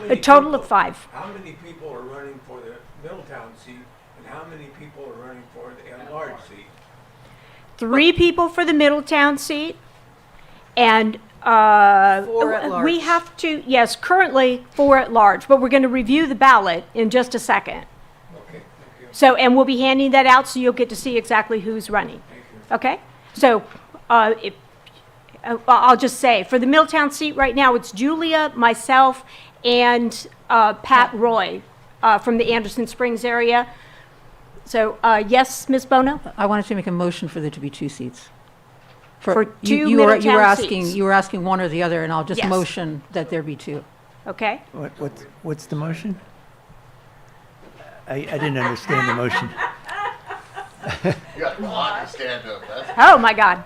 A total of 5.
How many people are running for the Middletown seat, and how many people are running for the at-large seat?
3 people for the Middletown seat, and
4 at large.
we have to. Yes, currently 4 at large, but we're going to review the ballot in just a second.
Okay. Thank you.
So, and we'll be handing that out, so you'll get to see exactly who's running. Okay? So, I'll just say, for the Middletown seat right now, it's Julia, myself, and Pat Roy from the Anderson Springs area. So, yes, Ms. Bono?
I wanted to make a motion for there to be 2 seats.
For 2
you were
Middletown
asking
seats.
You were asking one or the other, and I'll just
Yes.
motion that there be 2.
Okay?
What's the motion? I didn't understand the motion.
You got a lot to stand up.
Oh, my God.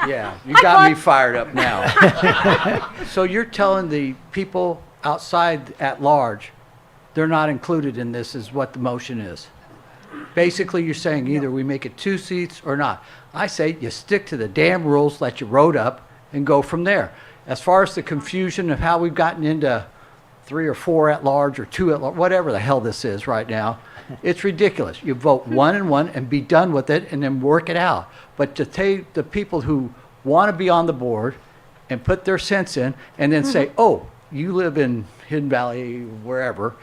Yeah, you got me fired up now. So you're telling the people outside at large
they're not included in this, is what the motion is. Basically, you're saying either we make it 2 seats or not. I say you stick to the damn rules that you wrote up and go from there. As far as the confusion of how we've gotten into 3 or 4 at large or 2 at large, whatever the hell this is right now, it's ridiculous. You vote 1 and 1 and be done with it and then work it out. But to take the people who want to be on the board and put their cents in and then say, oh, you live in Hidden Valley, wherever,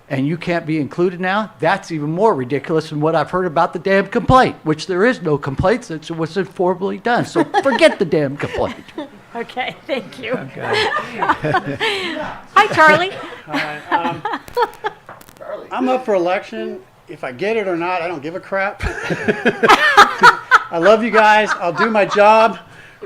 and you can't be included now, that's even more ridiculous than what I've heard about the damn complaint, which there is no complaint since it was informally done. So forget the damn complaint.
Okay, thank you.
Okay.
Hi, Charlie.
Hi, I'm up for election. If I get it or not, I don't give a crap. I love you guys. I'll do my job.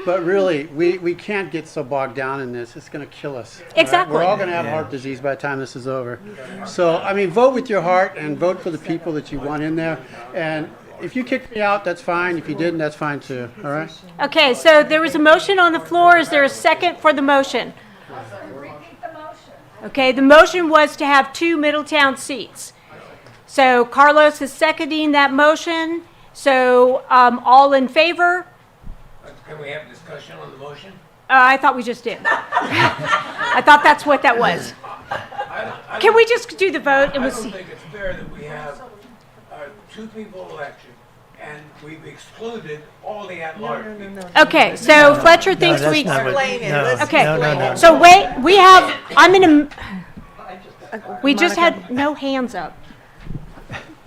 But really, we can't get so bogged down in this. It's going to kill us.
Exactly.
We're all going to have heart disease by the time this is over. So, I mean, vote with your heart and vote for the people that you want in there. And if you kick me out, that's fine. If you didn't, that's fine too. All right?
Okay, so there was a motion on the floor. Is there a second for the motion? Okay, the motion was to have 2 Middletown seats. So Carlos is seconding that motion. So all in favor?
Can we have a discussion on the motion?
I thought we just did. I thought that's what that was. Can we just do the vote and we'll see?
I don't think it's fair that we have a 2-people election and we've excluded all the at-large people.
Okay, so Fletcher thinks we.
Explain it. Let's
Okay,
explain it.
so wait, we have. I'm in a. We just had no hands up.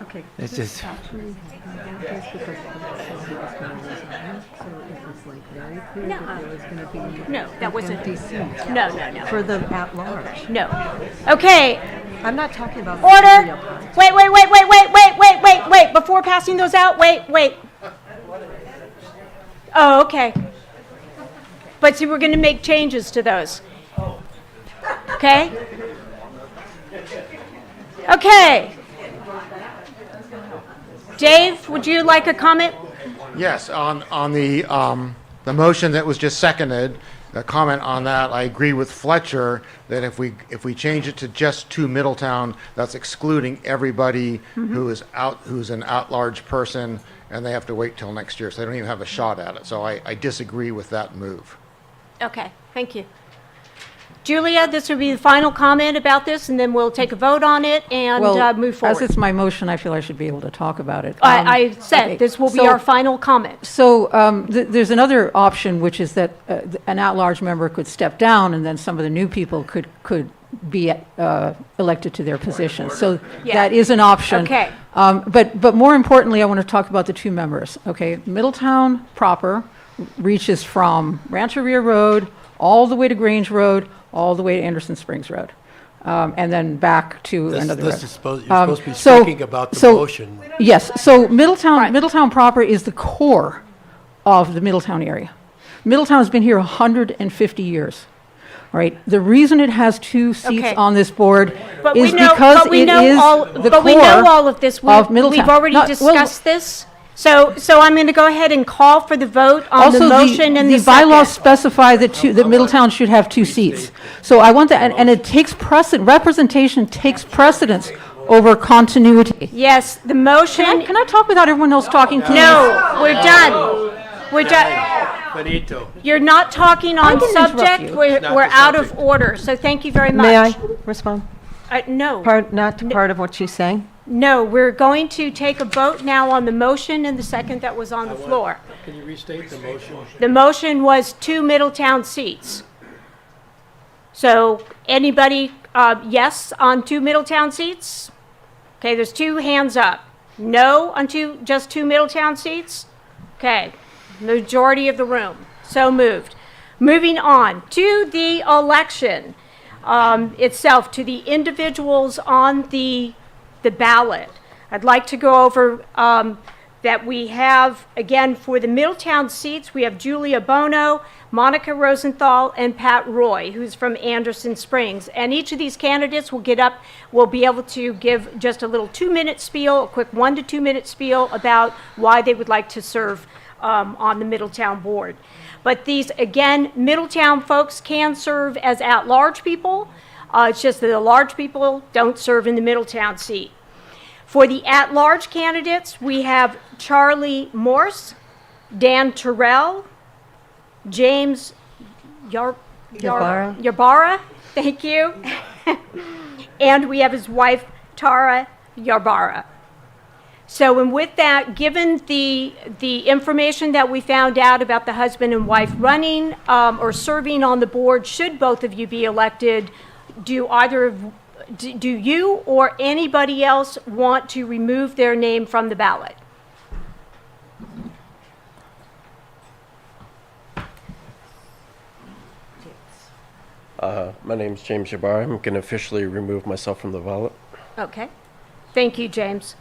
Okay. It's just.
No, that wasn't. No.
For the at-large.
No. Okay.
I'm not talking about.
Order. Wait. Before passing those out, wait. Oh, okay. But see, we're going to make changes to those. Okay? Okay. Dave, would you like a comment?
Yes, on the motion that was just seconded, the comment on that, I agree with Fletcher that if we change it to just 2 Middletown, that's excluding everybody who's an at-large person, and they have to wait till next year, so they don't even have a shot at it. So I disagree with that move.
Okay, thank you. Julia, this would be the final comment about this, and then we'll take a vote on it and move forward.
As it's my motion, I feel I should be able to talk about it.
I said
okay,
this will be
so-
our final comment.
So there's another option, which is that an at-large member could step down, and then some of the new people could be elected to their position. So
Yeah.
that is an option.
Okay.
But more importantly, I want to talk about the 2 members. Okay, Middletown proper reaches from Rancho Rear Road all the way to Grange Road, all the way to Anderson Springs Road, and then back to another road.
You're supposed to be speaking about the motion.
Yes, so Middletown proper is the core of the Middletown area. Middletown has been here 150 years. All right, the reason it has 2 seats
Okay.
on this board
But
is
we know,
because
but we
it
know
is
all,
the
but we know
core
all of this.
of Middletown.
We've already
Well,
discussed this. So I'm going to go ahead and call for the vote on
Also,
the motion and the
bylaws
second.
specify that Middletown should have 2 seats. So I want that, and it takes representation takes precedence over continuity.
Yes, the motion.
Can I talk without everyone else talking, please?
No, we're done. We're done.
Benito.
You're not talking on
didn't interrupt
subject.
you.
We're
Not the
out of
subject.
order. So thank you very much.
May I respond?
No.
Not to part of what she's saying?
No, we're going to take a vote now on the motion and the second that was on the floor.
Can you restate the motion?
The motion was 2 Middletown seats. So anybody, yes on 2 Middletown seats? Okay, there's 2 hands up. No on just 2 Middletown seats? Okay, majority of the room. So moved. Moving on to the election itself, to the individuals on the ballot. I'd like to go over that we have, again, for the Middletown seats, we have Julia Bono, Monica Rosenthal, and Pat Roy, who's from Anderson Springs. And each of these candidates will get up, will be able to give just a little 2-minute spiel, a quick 1 to 2 minute spiel about why they would like to serve on the Middletown board. But these, again, Middletown folks can serve as at-large people. It's just that the large people don't serve in the Middletown seat. For the at-large candidates, we have Charlie Morse, Dan Terrell, James Yarbara, thank you, and we have his wife, Tara Yarbara. So, and with that, given the information that we found out about the husband and wife running or serving on the board, should both of you be elected, do you or anybody else want to remove their name from the ballot?
My name's James Jabbar. I'm going to officially remove myself from the ballot.
Okay. Thank you, James.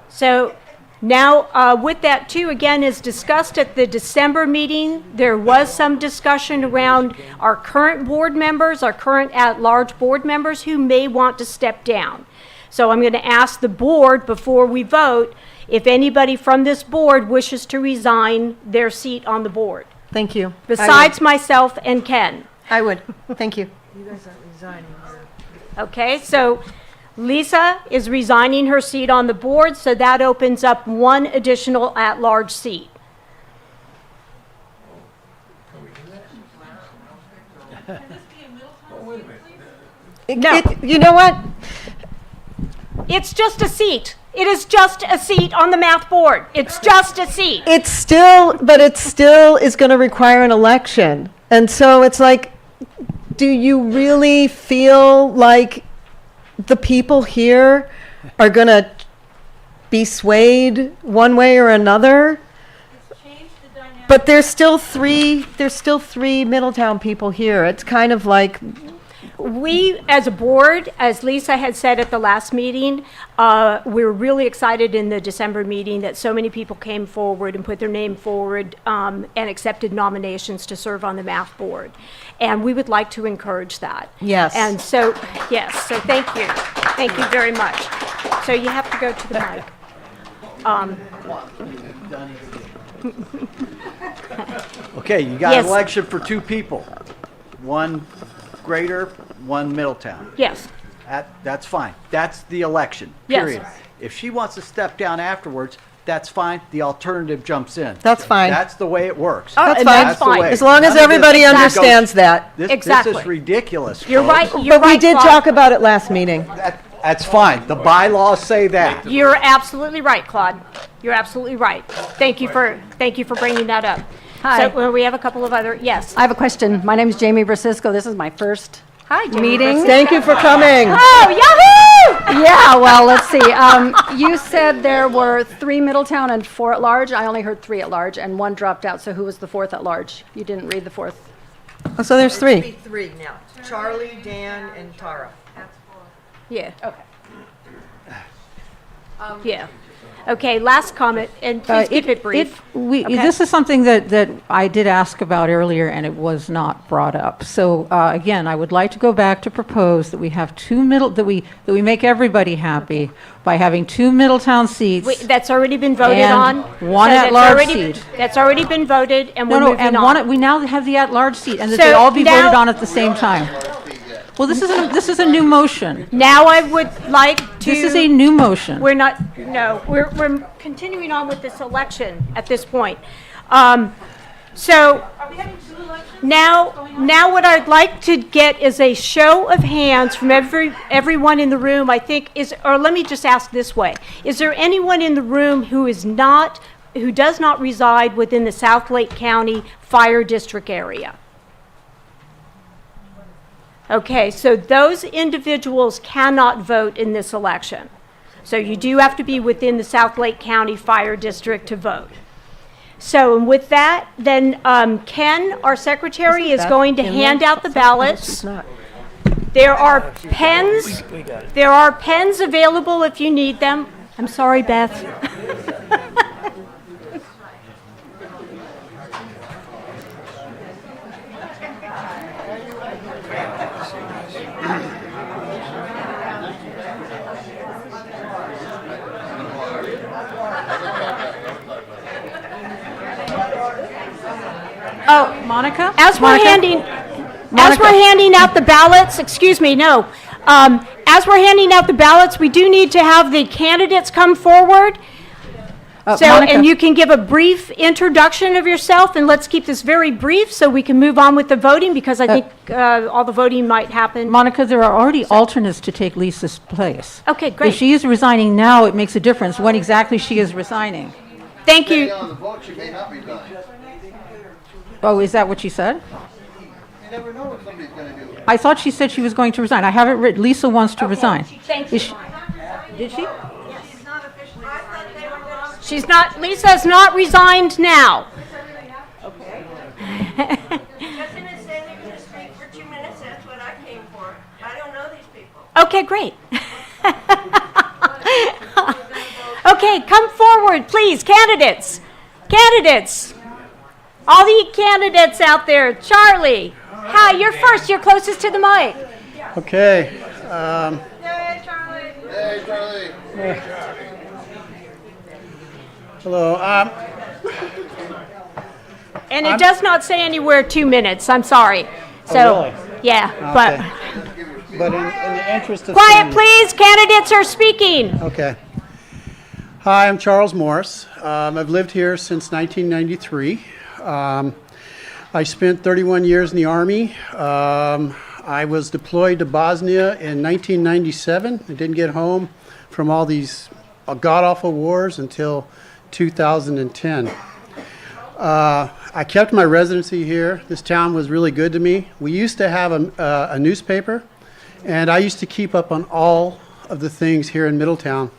So now with that too, again, as discussed at the December meeting, there was some discussion around our current board members, our current at-large board members who may want to step down. So I'm going to ask the board before we vote if anybody from this board wishes to resign their seat on the board.
Thank you.
Besides myself and Ken.
I would. Thank you. You guys aren't resigning.
Okay, so Lisa is resigning her seat on the board, so that opens up one additional at-large seat. No.
You know what?
It's just a seat. It is just a seat on the math board. It's just a seat.
It still is going to require an election. And so it's like, do you really feel like the people here are going to be swayed one way or another? But there's still three Middletown people here. It's kind of like,
we, as a board, as Lisa had said at the last meeting, we were really excited in the December meeting that so many people came forward and put their name forward and accepted nominations to serve on the math board. And we would like to encourage that.
Yes.
And so, yes, so thank you. Thank you very much. So you have to go to the mic.
Okay, you got
Yes.
an election for two people. One Greater, one Middletown.
Yes.
That's fine. That's the election,
Yes.
period. If she wants to step down afterwards, that's fine. The alternative jumps in.
That's fine.
That's the way it works.
Oh,
That's
and
fine.
that's
the
fine.
way.
as long as
None of this
everybody
goes-
understands that.
This
Exactly.
is ridiculous.
You're
folks.
right. You're
But we
right,
did
Claude.
talk about it last meeting.
That's fine. The bylaws say that.
You're absolutely right, Claude. You're absolutely right. Thank you for bringing that up.
Hi.
So we have a couple of other, yes.
I have a question. My name is Jamie Brasisco. This is my first
Hi, Jamie
meeting.
Brasisco.
Thank you for coming.
Oh, yahoo!
Yeah, well, let's see. You said there were 3 Middletown and 4 at large. I only heard 3 at large, and 1 dropped out. So who was the 4th at large? You didn't read the 4th.
Oh, so there's 3. Be 3 now. Charlie, Dan, and Tara.
Yeah.
Okay.
Yeah. Okay, last comment, and please keep it brief. Okay.
This is something that I did ask about earlier, and it was not brought up. So again, I would like to go back to propose that we have that we make everybody happy by having 2 Middletown seats.
That's already been voted
and
on.
one
So that's
at-large
already-
seat.
That's already been voted, and we're
No,
moving
and
on.
we now have the at-large seat, and that
So
they all be
now-
voted on at the same time. Well, this is a new motion.
Now I would like to...
This is a new motion.
We're continuing on with this election at this point. So now what I'd like to get is a show of hands from everyone in the room, I think, or let me just ask this way. Is there anyone in the room who does not reside within the South Lake County Fire District area? Okay, so those individuals cannot vote in this election. So you do have to be within the South Lake County Fire District to vote. So with that, then Ken, our secretary, is going to hand out the ballots. There are pens. There are pens available if you need them. I'm sorry, Beth.
Oh, Monica?
As we're
Monica?
handing, As we're handing out the ballots, excuse me, no. As we're handing out the ballots, we do need to have the candidates come forward.
Monica.
And you can give a brief introduction of yourself, and let's keep this very brief so we can move on with the voting, because I think all the voting might happen.
Monica, there are already alternates to take Lisa's place.
Okay, great.
If she is resigning now, it makes a difference when exactly she is resigning.
Thank you.
On the vote, she may not resign.
Oh, is that what she said?
You never know what somebody's going to do.
I thought she said she was going to resign. I have it written. Lisa wants to resign.
Thank
Is
you.
Did she?
She's not, Lisa's not resigned now.
Okay. Just in a say they're going to speak for 2 minutes, that's what I came for. I don't know these people.
Okay, great. Okay, come forward, please, candidates. Candidates. All the candidates out there. Charlie. Hi, you're first. You're closest to the mic.
Okay.
Hey, Charlie.
Hey, Charlie.
Hello.
And it does not say anywhere 2 minutes. I'm sorry. So,
really?
yeah,
Okay. But in the interest of
quiet,
saying-
please. Candidates are speaking.
Okay. Hi, I'm Charles Morris. I've lived here since 1993. I spent 31 years in the Army. I was deployed to Bosnia in 1997. I didn't get home from all these god-awful wars until 2010. I kept my residency here. This town was really good to me. We used to have a newspaper, and I used to keep up on all of the things here in Middletown.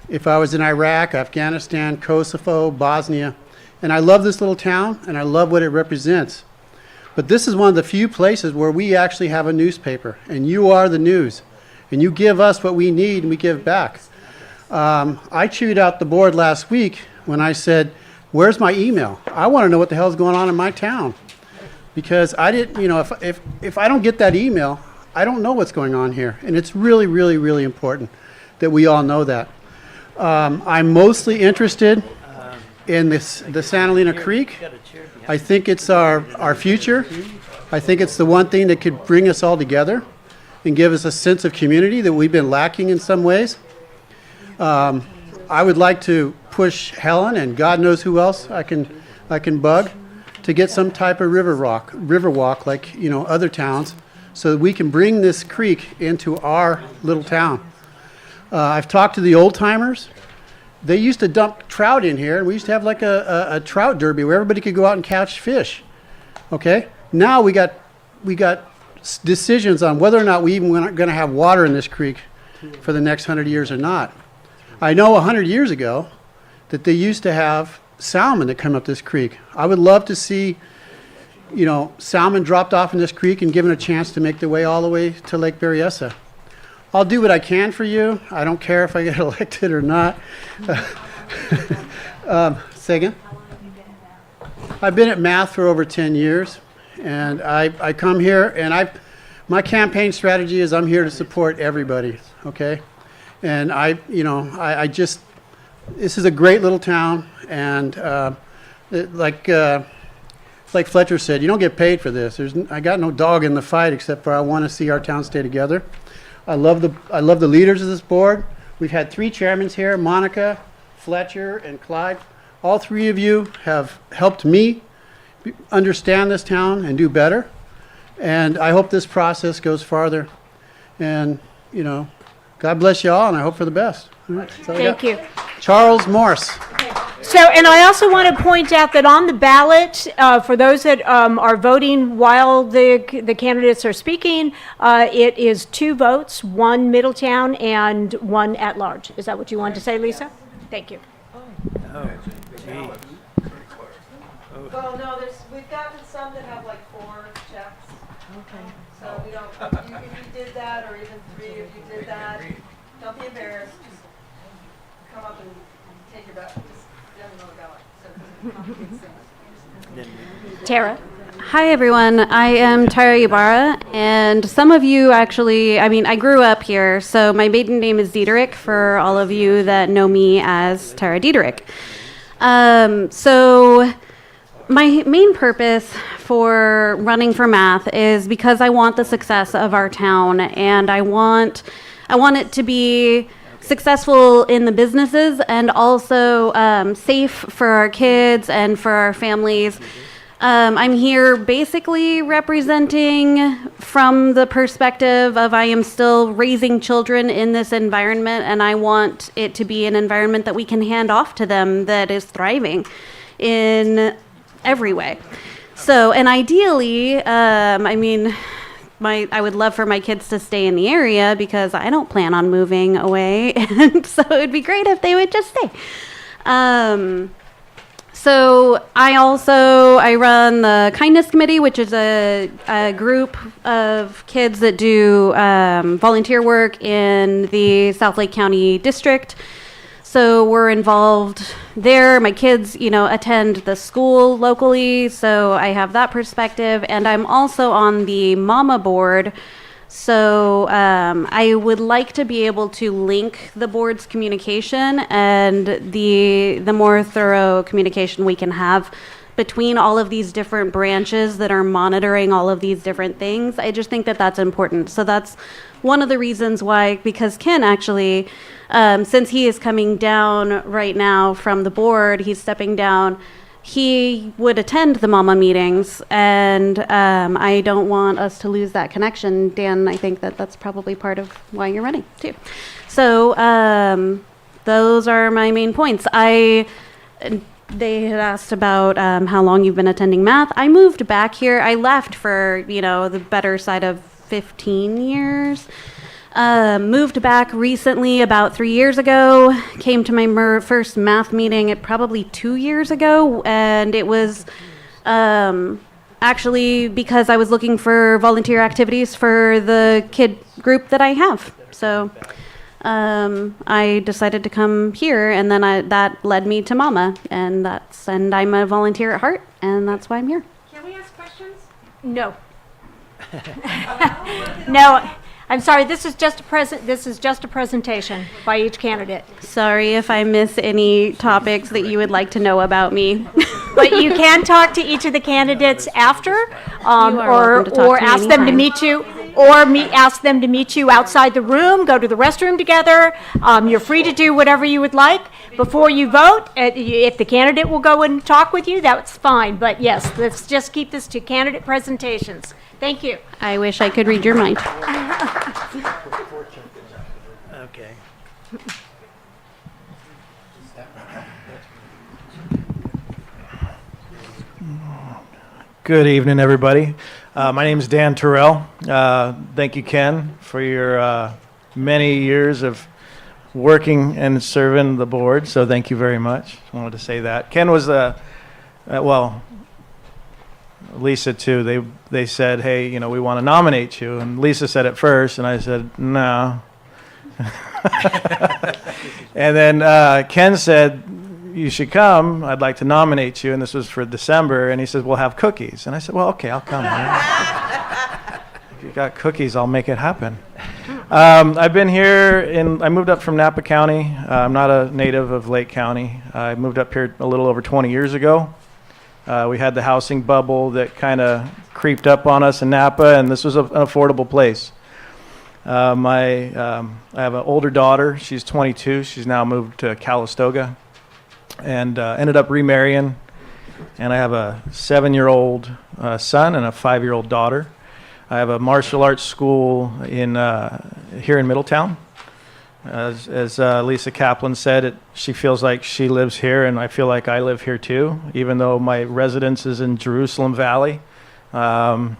If I was in Iraq, Afghanistan, Kosovo, Bosnia, and I love this little town, and I love what it represents. But this is one of the few places where we actually have a newspaper, and you are the news, and you give us what we need, and we give back. I chewed out the board last week when I said, where's my email? I want to know what the hell's going on in my town. Because I didn't, you know, if I don't get that email, I don't know what's going on here. And it's really, really, really important that we all know that. I'm mostly interested in the Santa Elena Creek. I think it's our future. I think it's the one thing that could bring us all together and give us a sense of community that we've been lacking in some ways. I would like to push Helen and God knows who else I can bug to get some type of river walk like, you know, other towns, so that we can bring this creek into our little town. I've talked to the old timers. They used to dump trout in here, and we used to have like a trout derby where everybody could go out and catch fish. Okay, now we got decisions on whether or not we even going to have water in this creek for the next 100 years or not. I know 100 years ago that they used to have salmon that come up this creek. I would love to see, you know, salmon dropped off in this creek and given a chance to make their way all the way to Lake Berryessa. I'll do what I can for you. I don't care if I get elected or not. Say again? I've been at math for over 10 years, and I come here, and my campaign strategy is I'm here to support everybody, okay? And I just, this is a great little town, and like Fletcher said, you don't get paid for this. I got no dog in the fight except for I want to see our town stay together. I love the leaders of this board. We've had 3 chairmen here, Monica, Fletcher, and Clyde. All 3 of you have helped me understand this town and do better. And I hope this process goes farther. And, you know, God bless you all, and I hope for the best. All right, that's all I got.
Thank you.
Charles Morse.
So, and I also want to point out that on the ballot, for those that are voting while the candidates are speaking, it is 2 votes, 1 Middletown and 1 at large. Is that what you wanted to say, Lisa? Thank you.
Oh, gee.
Well, no, we've gotten some that have like 4 checks. Okay. So we don't, if you did that, or even 3 if you did that, don't be embarrassed. Just come up and take your ballot. Just get another ballot. So it doesn't complicate things.
Tara.
Hi, everyone. I am Tara Ybarra, and some of you actually, I grew up here, so my maiden name is Diederich for all of you that know me as Tara Diederich. So my main purpose for running for math is because I want the success of our town, and I want it to be successful in the businesses and also safe for our kids and for our families. I'm here basically representing from the perspective of I am still raising children in this environment, and I want it to be an environment that we can hand off to them that is thriving in every way. So, and ideally, I mean, I would love for my kids to stay in the area because I don't plan on moving away, and so it would be great if they would just stay. So I run the Kindness Committee, which is a group of kids that do volunteer work in the South Lake County District. So we're involved there. My kids, attend the school locally, so I have that perspective. And I'm also on the Mama Board. So I would like to be able to link the board's communication and the more thorough communication we can have between all of these different branches that are monitoring all of these different things. I just think that that's important. So that's one of the reasons why, because Ken actually, since he is coming down right now from the board, he's stepping down, he would attend the mama meetings, and I don't want us to lose that connection. Dan, I think that that's probably part of why you're running too. So those are my main points. They had asked about how long you've been attending math. I moved back here. I left for, the better side of 15 years. Moved back recently about 3 years ago. Came to my first math meeting probably 2 years ago, and it was actually because I was looking for volunteer activities for the kid group that I have. So I decided to come here, and then that led me to Mama, and I'm a volunteer at heart, and that's why I'm here.
Can we ask questions?
No. No, I'm sorry, this is just a presentation by each candidate.
Sorry if I miss any topics that you would like to know about me.
But you can talk to each of the candidates after,
welcome to talk
or
to me
ask them to
anytime.
meet you, ask them to meet you outside the room, go to the restroom together. You're free to do whatever you would like. Before you vote, if the candidate will go and talk with you, that's fine. But yes, let's just keep this to candidate presentations. Thank you.
I wish I could read your mind.
Okay.
Good evening, everybody. My name is Dan Terrell. Thank you, Ken, for your many years of working and serving the board. So thank you very much. I wanted to say that. Ken was Lisa too. They said, "Hey, we want to nominate you." And Lisa said it first, and I said, "No." And then Ken said, "You should come. I'd like to nominate you." And this was for December. And he said, "We'll have cookies." And I said, "Well, okay, I'll come. If you got cookies, I'll make it happen." I've been here I moved up from Napa County. I'm not a native of Lake County. I moved up here a little over 20 years ago. We had the housing bubble that kind of creeped up on us in Napa, and this was an affordable place. I have an older daughter. She's 22. She's now moved to Calistoga, and ended up remarrying. And I have a 7-year-old son and a 5-year-old daughter. I have a martial arts school here in Middletown. As Lisa Kaplan said, she feels like she lives here, and I feel like I live here too, even though my residence is in Jerusalem Valley. I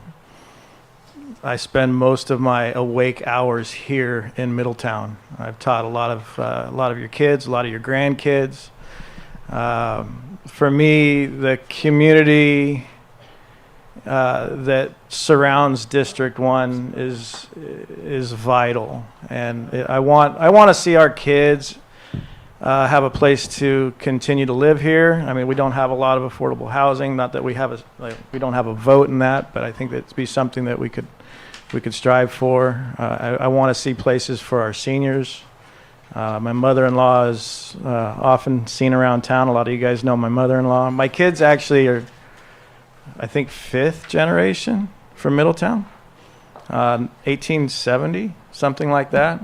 spend most of my awake hours here in Middletown. I've taught a lot of your kids, a lot of your grandkids. For me, the community that surrounds District 1 is vital, and I want to see our kids have a place to continue to live here. I mean, we don't have a lot of affordable housing. Not that we don't have a vote in that, but I think that'd be something that we could strive for. I want to see places for our seniors. My mother-in-law is often seen around town. A lot of you guys know my mother-in-law. My kids actually are I think, fifth generation from Middletown, 1870, something like that,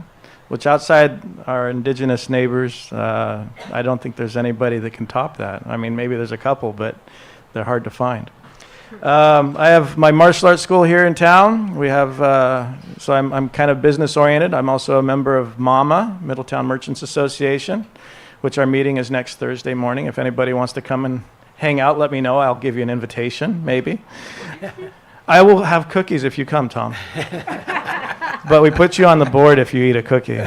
which outside our indigenous neighbors, I don't think there's anybody that can top that. I mean, maybe there's a couple, but they're hard to find. I have my martial arts school here in town. We have, so I'm kind of business oriented. I'm also a member of MAMA, Middletown Merchants Association, which our meeting is next Thursday morning. If anybody wants to come and hang out, let me know. I'll give you an invitation, maybe. I will have cookies if you come, Tom. But we put you on the board if you eat a cookie.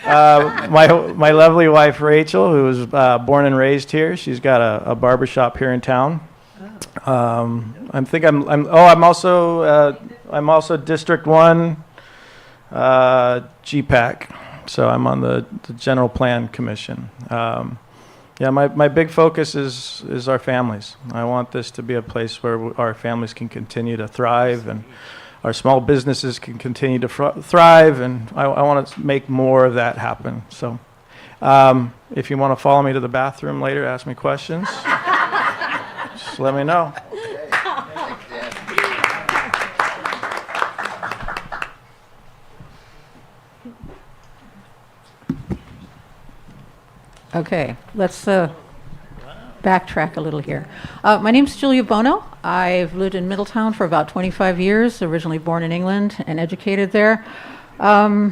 My lovely wife Rachel, who was born and raised here, she's got a barber shop here in town. I'm also District 1 GPAC, so I'm on the General Plan Commission. Yeah, my big focus is our families. I want this to be a place where our families can continue to thrive and our small businesses can continue to thrive, and I want to make more of that happen. So if you want to follow me to the bathroom later, ask me questions, just let me know.
Okay, let's backtrack a little here. My name's Julia Bono. I've lived in Middletown for about 25 years, originally born in England and educated there. I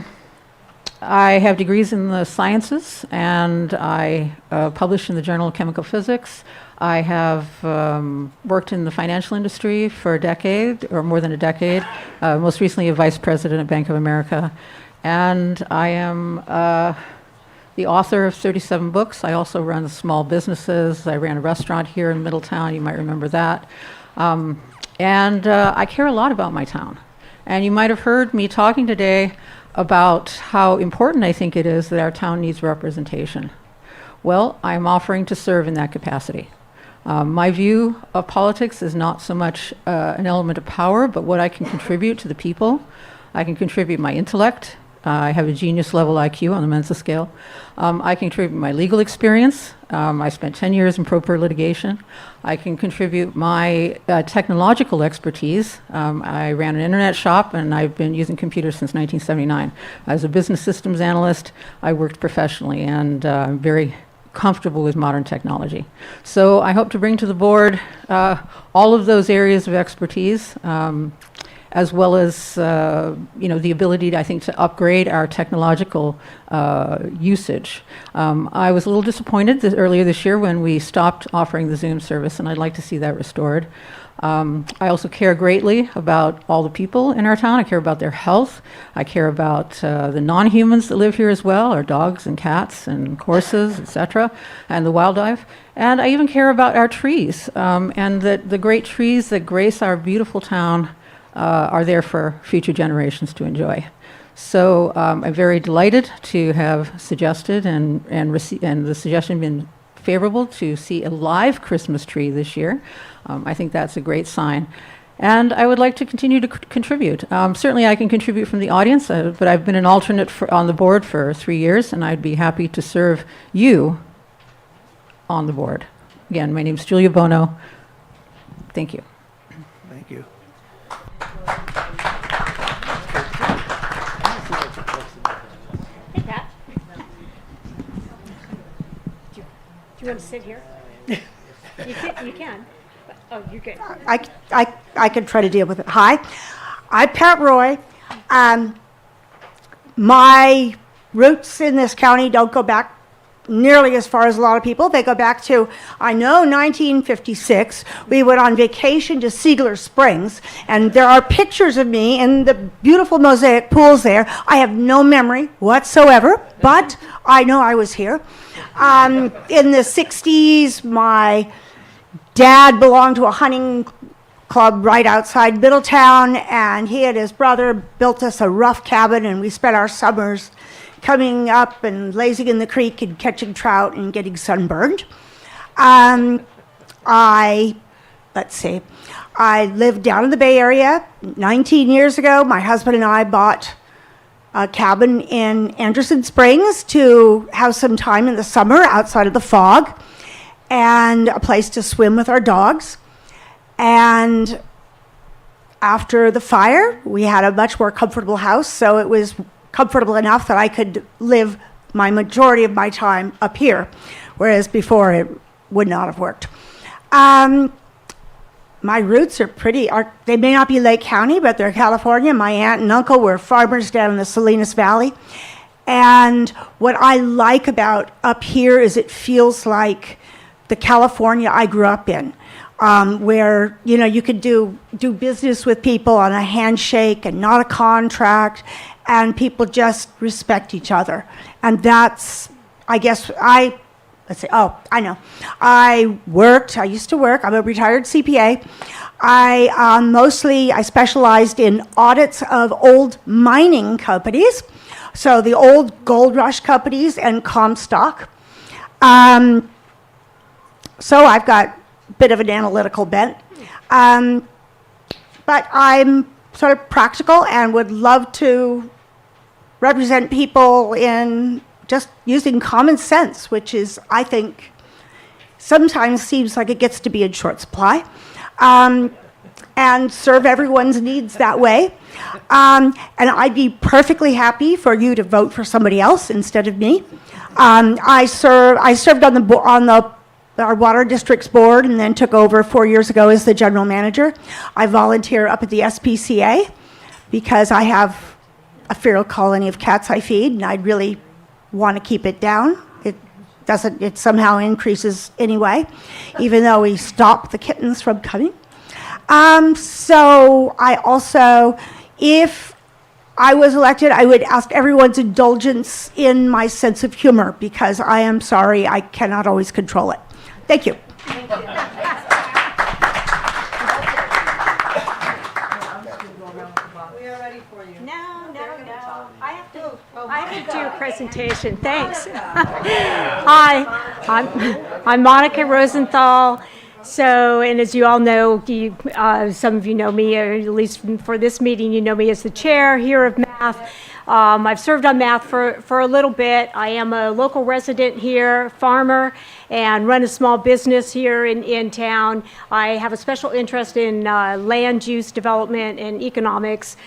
have degrees in the sciences, and I published in the Journal of Chemical Physics. I have worked in the financial industry for a decade, or more than a decade, most recently a vice president at Bank of America. And I am the author of 37 books. I also run small businesses. I ran a restaurant here in Middletown. You might remember that. And I care a lot about my town. And you might have heard me talking today about how important I think it is that our town needs representation. Well, I'm offering to serve in that capacity. My view of politics is not so much an element of power, but what I can contribute to the people. I can contribute my intellect. I have a genius level IQ on the Mensa scale. I can contribute my legal experience. I spent 10 years in pro per litigation. I can contribute my technological expertise. I ran an internet shop, and I've been using computers since 1979. As a business systems analyst, I worked professionally, and I'm very comfortable with modern technology. So I hope to bring to the board all of those areas of expertise, as well as the ability, I think, to upgrade our technological usage. I was a little disappointed earlier this year when we stopped offering the Zoom service, and I'd like to see that restored. I also care greatly about all the people in our town. I care about their health. I care about the non-humans that live here as well, our dogs and cats and horses, etc., and the wildlife. And I even care about our trees, and the great trees that grace our beautiful town are there for future generations to enjoy. So I'm very delighted to have suggested and the suggestion been favorable to see a live Christmas tree this year. I think that's a great sign. And I would like to continue to contribute. Certainly I can contribute from the audience, but I've been an alternate on the board for 3 years, and I'd be happy to serve you on the board. Again, my name is Julia Bono. Thank you.
Thank you.
Hey, Pat. Do you want to sit here? You can. Oh, you're good.
I can try to deal with it. Hi, I'm Pat Roy. My roots in this county don't go back nearly as far as a lot of people. They go back to, I know, 1956. We went on vacation to Siegler Springs, and there are pictures of me in the beautiful mosaic pools there. I have no memory whatsoever, but I know I was here. In the 60s, my dad belonged to a hunting club right outside Middletown, and he and his brother built us a rough cabin, and we spent our summers coming up and lazing in the creek and catching trout and getting sunburned. I lived down in the Bay Area. 19 years ago, my husband and I bought a cabin in Anderson Springs to have some time in the summer outside of the fog. and a place to swim with our dogs. And after the fire, we had a much more comfortable house, so it was comfortable enough that I could live my majority of my time up here, whereas before it would not have worked. My roots are they may not be Lake County, but they're California. My aunt and uncle were farmers down in the Salinas Valley. And what I like about up here is it feels like the California I grew up in, where, you know, you could do business with people on a handshake and not a contract, and people just respect each other. And that's, I guess, let's see, I know. I used to work, I'm a retired CPA. I specialized in audits of old mining companies, so the old gold rush companies and Comstock. So I've got a bit of an analytical bent. But I'm sort of practical and would love to represent people in just using common sense, which is, I think, sometimes seems like it gets to be in short supply, and serve everyone's needs that way. And I'd be perfectly happy for you to vote for somebody else instead of me. I served on our water district's board and then took over 4 years ago as the general manager. I volunteer up at the SPCA because I have a feral colony of cats I feed, and I'd really want to keep it down. It somehow increases anyway, even though we stop the kittens from coming. So I also, if I was elected, I would ask everyone's indulgence in my sense of humor, because I am sorry, I cannot always control it. Thank you.
I have to do a presentation. Thanks. Hi, I'm Monica Rosenthal. So, and as you all know, some of you know me, or at least for this meeting, you know me as the chair here of math. I've served on math for a little bit. I am a local resident here, farmer, and run a small business here in town. I have a special interest in land use development and economics,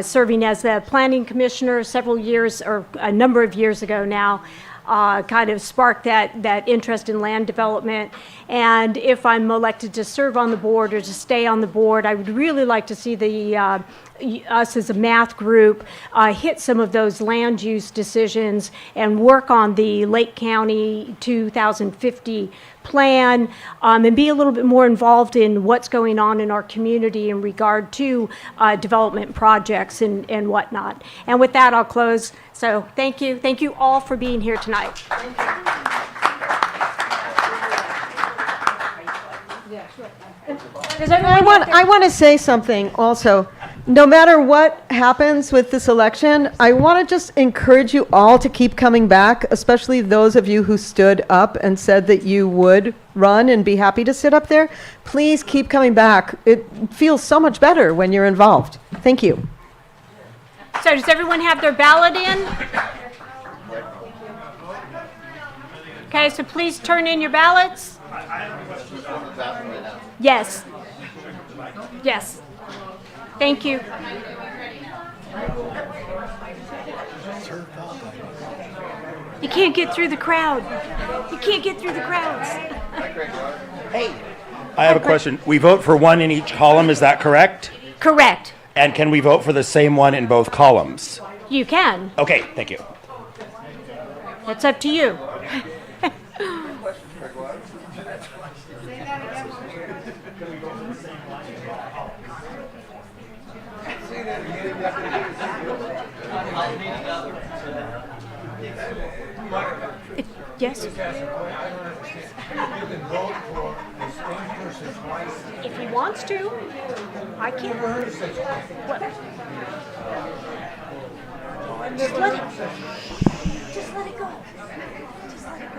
serving as the planning commissioner several years, or a number of years ago now. Kind of sparked that interest in land development. And if I'm elected to serve on the board or to stay on the board, I would really like to see us as a math group hit some of those land use decisions and work on the Lake County 2050 plan, and be a little bit more involved in what's going on in our community in regard to development projects and whatnot. And with that, I'll close. So thank you. Thank you all for being here tonight.
I want to say something also. No matter what happens with this election, I want to just encourage you all to keep coming back, especially those of you who stood up and said that you would run and be happy to sit up there. Please keep coming back. It feels so much better when you're involved. Thank you.
So does everyone have their ballot in? Okay, so please turn in your ballots. Yes. Yes. Thank you. You can't get through the crowd. You can't get through the crowds.
Hey. I have a question. We vote for one in each column, is that correct?
Correct.
And can we vote for the same one in both columns?
You can.
Okay, thank you.
It's up to you. Yes. If he wants to, I can't. What? Just let it. Just let it go. Just let it go.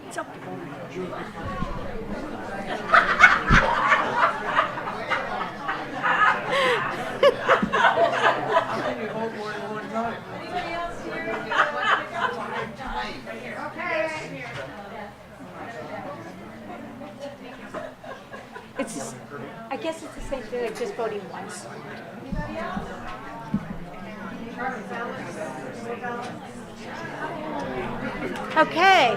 It's up. I guess it's the same thing, like just voting once. Okay.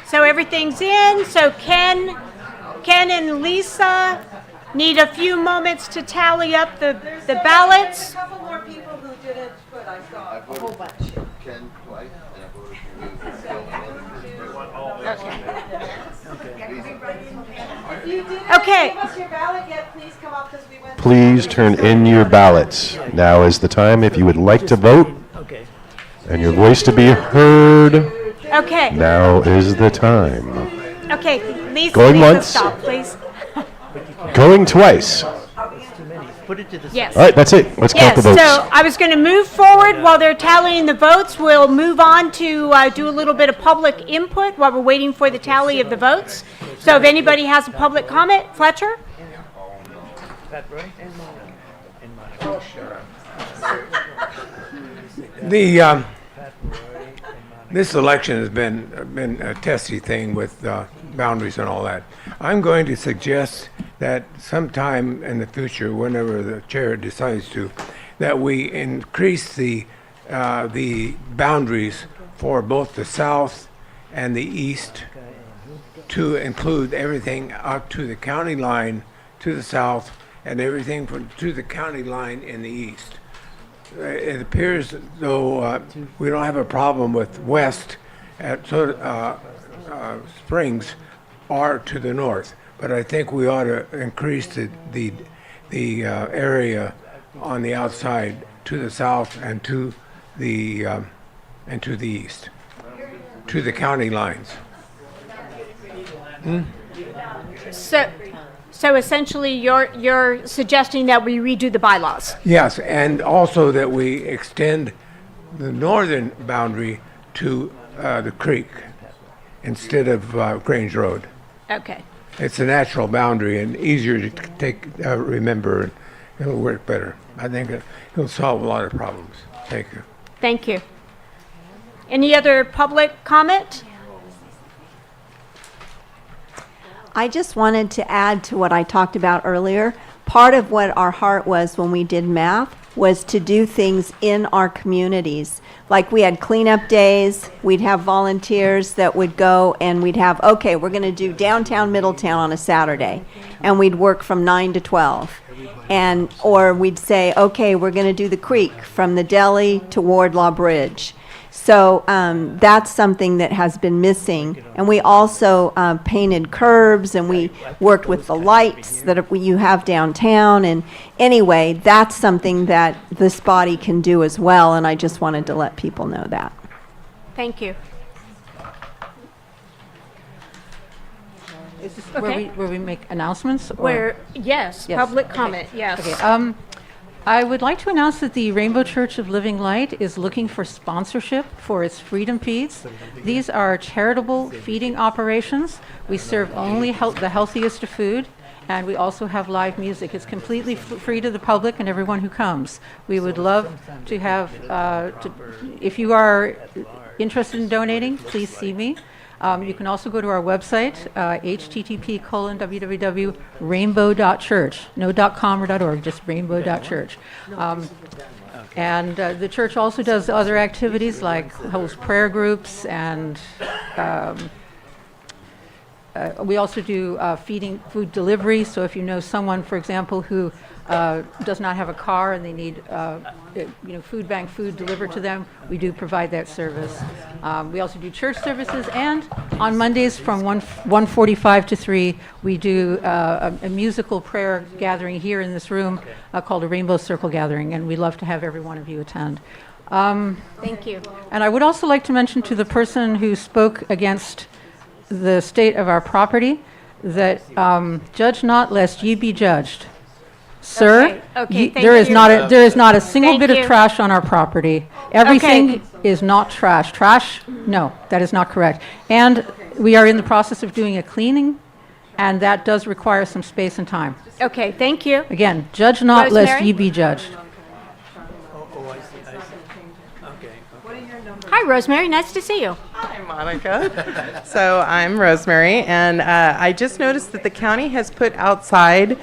So everything's in. So Ken and Lisa need a few moments to tally up the ballots.
A couple more people who didn't, but I saw a whole bunch.
Ken twice, and I voted for you.
Okay.
Give us your ballot yet, please come up because we went.
Please turn in your ballots. Now is the time if you would like to vote and your voice to be heard.
Okay.
Now is the time.
Okay, Lisa,
Going once.
stop, please.
Going twice.
Put it to the
Yes.
All right, that's it. Let's count the
Yes,
votes.
so I was going to move forward while they're tallying the votes. We'll move on to do a little bit of public input while we're waiting for the tally of the votes. So if anybody has a public comment, Fletcher?
This election has been a testy thing with boundaries and all that. I'm going to suggest that sometime in the future, whenever the chair decides to, that we increase the boundaries for both the south and the east to include everything up to the county line to the south and everything to the county line in the east. It appears as though we don't have a problem with west at Springs or to the north, but I think we ought to increase the area on the outside to the south and to the east, to the county lines.
So essentially, you're suggesting that we redo the bylaws?
Yes, and also that we extend the northern boundary to the creek instead of Grange Road.
Okay.
It's a natural boundary and easier to remember, and it'll work better. I think it'll solve a lot of problems. Thank you.
Thank you. Any other public comment?
I just wanted to add to what I talked about earlier. Part of what our heart was when we did math was to do things in our communities. Like we had cleanup days, we'd have volunteers that would go and we'd have, okay, we're going to do downtown Middletown on a Saturday. And we'd work from 9 to 12. Or we'd say, okay, we're going to do the creek from the deli to Wardlaw Bridge. So that's something that has been missing. And we also painted curbs and we worked with the lights that you have downtown. And anyway, that's something that this body can do as well. And I just wanted to let people know that.
Thank you.
Is this
Okay.
where we make announcements? Or?
Yes,
Yes.
public
Okay.
comment, yes.
Okay. I would like to announce that the Rainbow Church of Living Light is looking for sponsorship for its Freedom Feeds. These are charitable feeding operations. We serve only the healthiest of food, and we also have live music. It's completely free to the public and everyone who comes. We would love to have, if you are interested in donating, please see me. You can also go to our website, http://www.rainbow.church. No .com or .org, just rainbow.church. And the church also does other activities like holds prayer groups, and we also do food delivery. So if you know someone, for example, who does not have a car and they need food bank food delivered to them, we do provide that service. We also do church services, and on Mondays from 1:45 to 3, we do a musical prayer gathering here in this room called a Rainbow Circle Gathering, and we'd love to have every one of you attend.
Thank you.
And I would also like to mention to the person who spoke against the state of our property that judge not lest ye be judged. Sir,
Okay, thank
there is
you.
not a single
Thank
bit
you.
of trash on our property. Everything
Okay.
is not trash. Trash? No, that is not correct. And we are in the process of doing a cleaning, and that does require some space and time.
Okay, thank you.
Again, judge not lest
Rosemary?
ye be judged.
Hi, Rosemary, nice to see you.
Hi,
Monica. So I'm Rosemary, and I just noticed that the county has put outside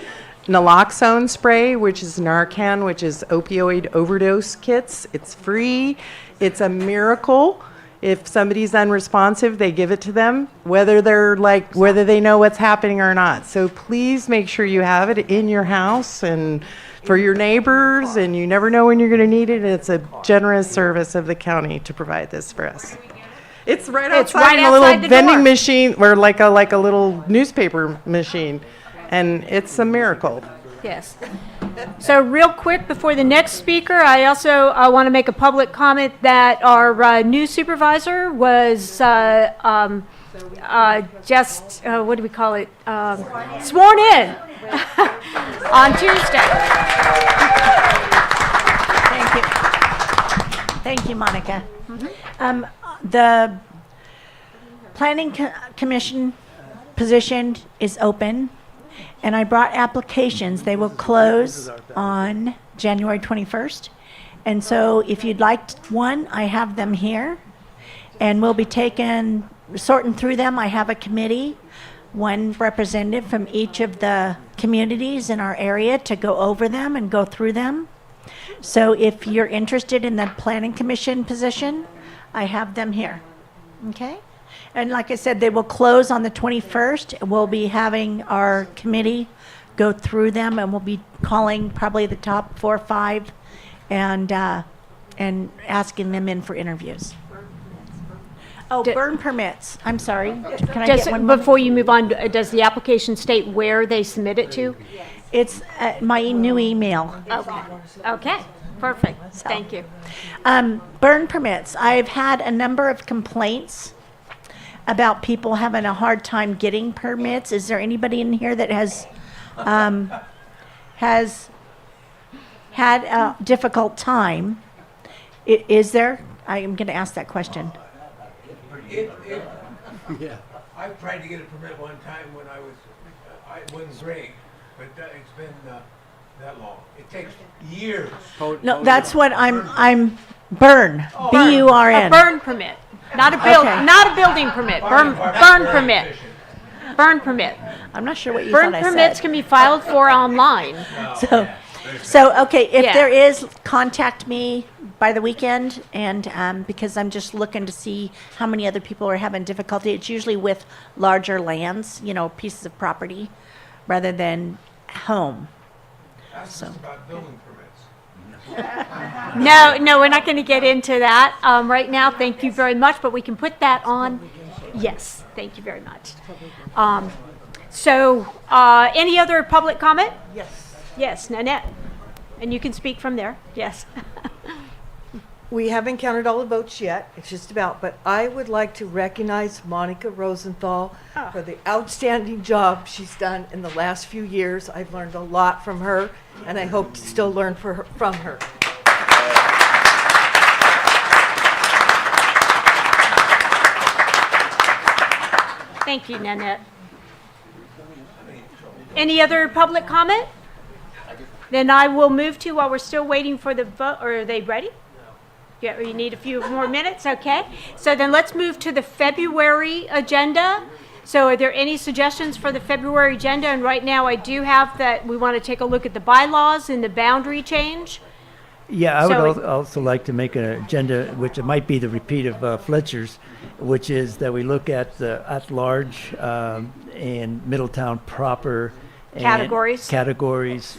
naloxone spray, which is Narcan, which is opioid overdose kits. It's free. It's a miracle. If somebody's unresponsive, they give it to them, whether they know what's happening or not. So please make sure you have it in your house and for your neighbors, and you never know when you're going to need it. And it's a generous service of the county to provide this for us. It's right outside in a little vending machine, or like a little newspaper machine, and it's a miracle.
Yes. So real quick, before the next speaker, I also want to make a public comment that our new supervisor was just, what do we call it, sworn in on Tuesday.
Thank you. Thank you, Monica. The Planning Commission position is open, and I brought applications. They will close on January 21st. And so if you'd like one, I have them here, and we'll be sorting through them. I have a committee, one representative from each of the communities in our area to go over them and go through them. So if you're interested in the Planning Commission position, I have them here. Okay? And like I said, they will close on the 21st. We'll be having our committee go through them, and we'll be calling probably the top 4 or 5 and asking them in for interviews. Oh, burn permits. I'm sorry. Can I get one more?
Before you move on, does the application state where they submit it to?
It's my new email.
Okay. Okay. Perfect. Thank you.
Burn permits. I've had a number of complaints about people having a hard time getting permits. Is there anybody in here that has had a difficult time? Is there? I am going to ask that question.
Yeah. I tried to get a permit one time when I wasn't great, but it's been that long. It takes years.
No, that's what I'm burn. B-U-R-N.
A burn permit. Not a building permit. Burn permit. Burn permit.
I'm not sure what you
burn
thought I said.
permits can be filed for online.
So okay, if
Yeah.
there is, contact me by the weekend, and because I'm just looking to see how many other people are having difficulty. It's usually with larger lands, pieces of property, rather than home.
Ask us about building permits.
No, we're not going to get into that right now. Thank you very much, but we can put that on. Yes, thank you very much. Any other public comment?
Yes.
Yes, Nanette. And you can speak from there. Yes.
We haven't counted all the votes yet. It's just about, but I would like to recognize Monica Rosenthal for the outstanding job she's done in the last few years. I've learned a lot from her, and I hope to still learn from her.
Thank you, Nanette. Any other public comment? Then I will move to, while we're still waiting for the vote, or are they ready? Yeah, you need a few more minutes, okay? So then let's move to the February agenda. So are there any suggestions for the February agenda? And right now I do have that we want to take a look at the bylaws and the boundary change.
Yeah, I would also like to make an agenda, which it might be the repeat of Fletcher's, which is that we look at the at-large and Middletown proper.
Categories?
Categories,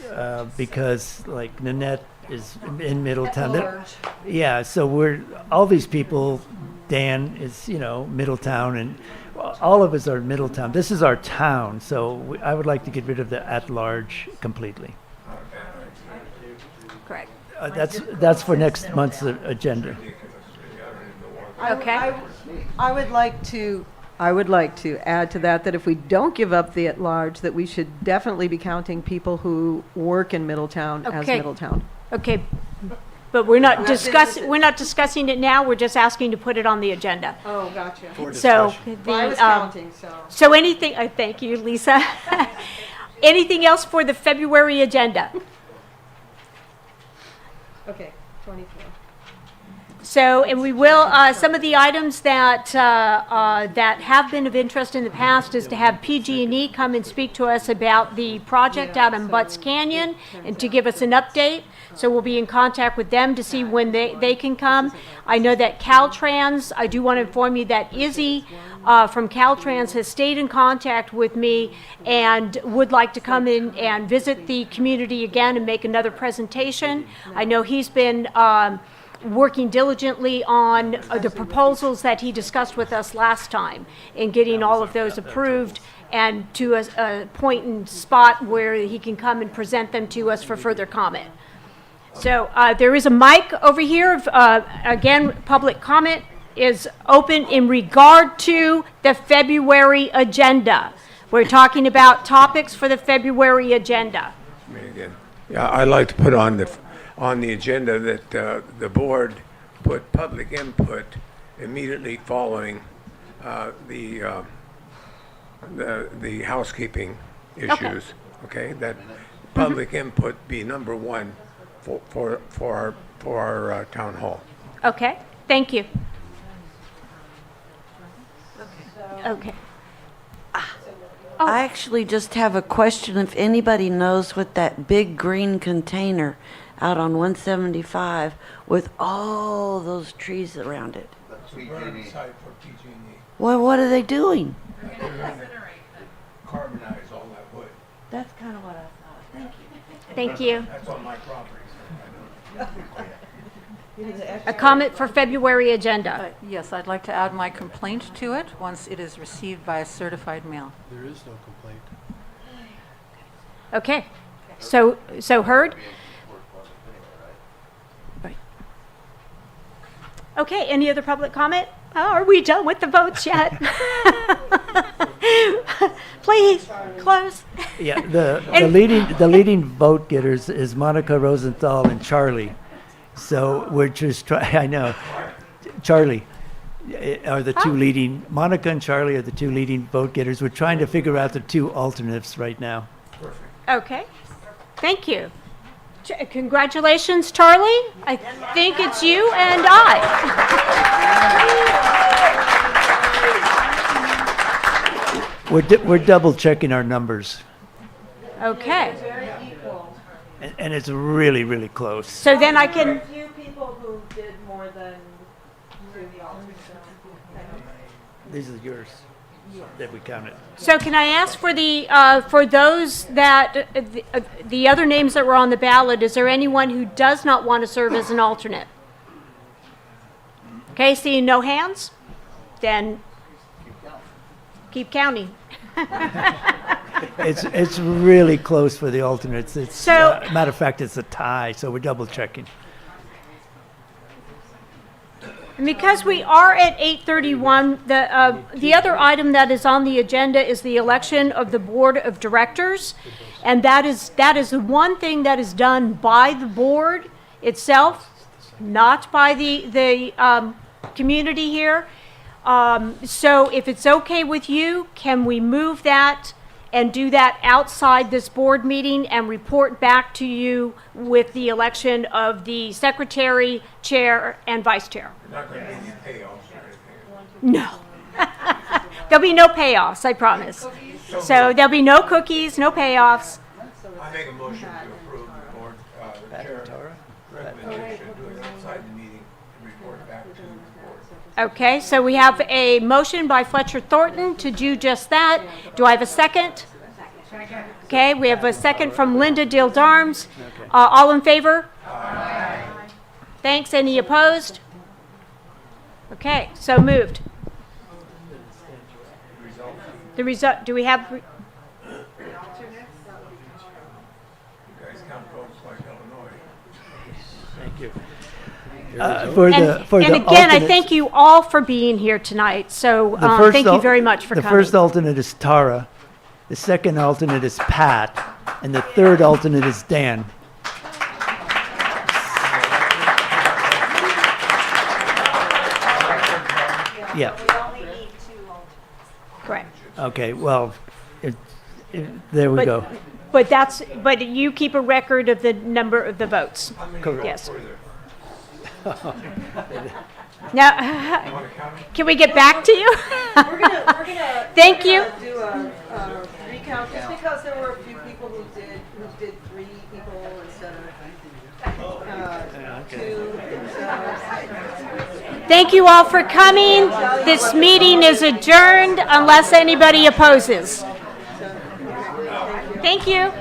because like Nanette is in Middletown. Yeah, so all these people, Dan is, Middletown, and all of us are Middletown. This is our town, so I would like to get rid of the at-large completely.
Correct.
That's for next month's agenda.
Okay.
I would like to add to that if we don't give up the at-large, that we should definitely be counting people who work in Middletown as Middletown.
Okay, but we're not discussing it now. We're just asking to put it on the agenda.
Oh, gotcha.
So
I was counting, so.
So anything? Thank you, Lisa. Anything else for the February agenda?
Okay, 24.
So, and we will, some of the items that, that have been of interest in the past is to have PG&E come and speak to us about the project out in Butts Canyon and to give us an update. So we'll be in contact with them to see when they can come. I know that Caltrans, I do want to inform you that Izzy from Caltrans has stayed in contact with me and would like to come in and visit the community again and make another presentation. I know he's been working diligently on the proposals that he discussed with us last time and getting all of those approved and to a point and spot where he can come and present them to us for further comment. So there is a mic over here. Again, public comment is open in regard to the February agenda. We're talking about topics for the February agenda.
Me again. Yeah, I'd like to put on the agenda that the board put public input immediately following the housekeeping issues. Okay, that public input be number one for our town hall.
Okay, thank you. Okay.
I actually just have a question. If anybody knows what that big green container out on 175 with all those trees around it. Well, what are they doing?
Carbonize all that wood.
That's kind of what I thought. Thank you.
Thank you.
That's on my property.
A comment for February agenda.
Yes, I'd like to add my complaint to it once it is received by a certified mail.
There is no complaint.
Okay, so heard? Right. Okay, any other public comment? Oh, are we done with the votes yet? Please, close.
Yeah, the leading vote getters is Monica Rosenthal and Charlie. So we're just trying, I know, Charlie are the two leading, Monica and Charlie are the two leading vote getters. We're trying to figure out the two alternates right now.
Okay, thank you. Congratulations, Charlie. I think it's you and I.
We're double checking our numbers.
Okay.
And it's really, really close.
So then I can.
Few people who did more than the alternates.
These are yours that we counted.
So can I ask for the for those that the other names that were on the ballot? Is there anyone who does not want to serve as an alternate? Okay, seeing no hands, then keep counting.
It's really close for the alternates. It's
So-
matter of fact, it's a tie, so we're double checking.
And because we are at 8:31, the other item that is on the agenda is the election of the board of directors, and that is the one thing that is done by the board itself, not by the community here. So if it's okay with you, can we move that and do that outside this board meeting and report back to you with the election of the secretary, chair, and vice chair?
Not going to be any payoffs or anything.
No. There'll be no payoffs, I promise. So there'll be no cookies, no payoffs.
I make a motion to approve the board, the chair recommendation, do it outside the meeting and report back to the board.
Okay, so we have a motion by Fletcher Thornton to do just that. Do I have a second? Okay, we have a second from Linda Dildarms. All in favor? Aye. Thanks. Any opposed? Okay, so moved. The result, do we have?
You guys count votes like Illinois.
Thank you.
And again, I thank you all for being here tonight. So thank you very much for coming.
The first alternate is Tara, the second alternate is Pat, and the third alternate is Dan. Yeah.
Correct.
Okay, well, there we go.
But you keep a record of the number of the votes.
Correct.
Yes. Now, can we get back to you?
We're gonna
Thank you.
do a recount just because there were a few people who did 3 people instead of 2.
Thank you all for coming. This meeting is adjourned unless anybody opposes. Thank you.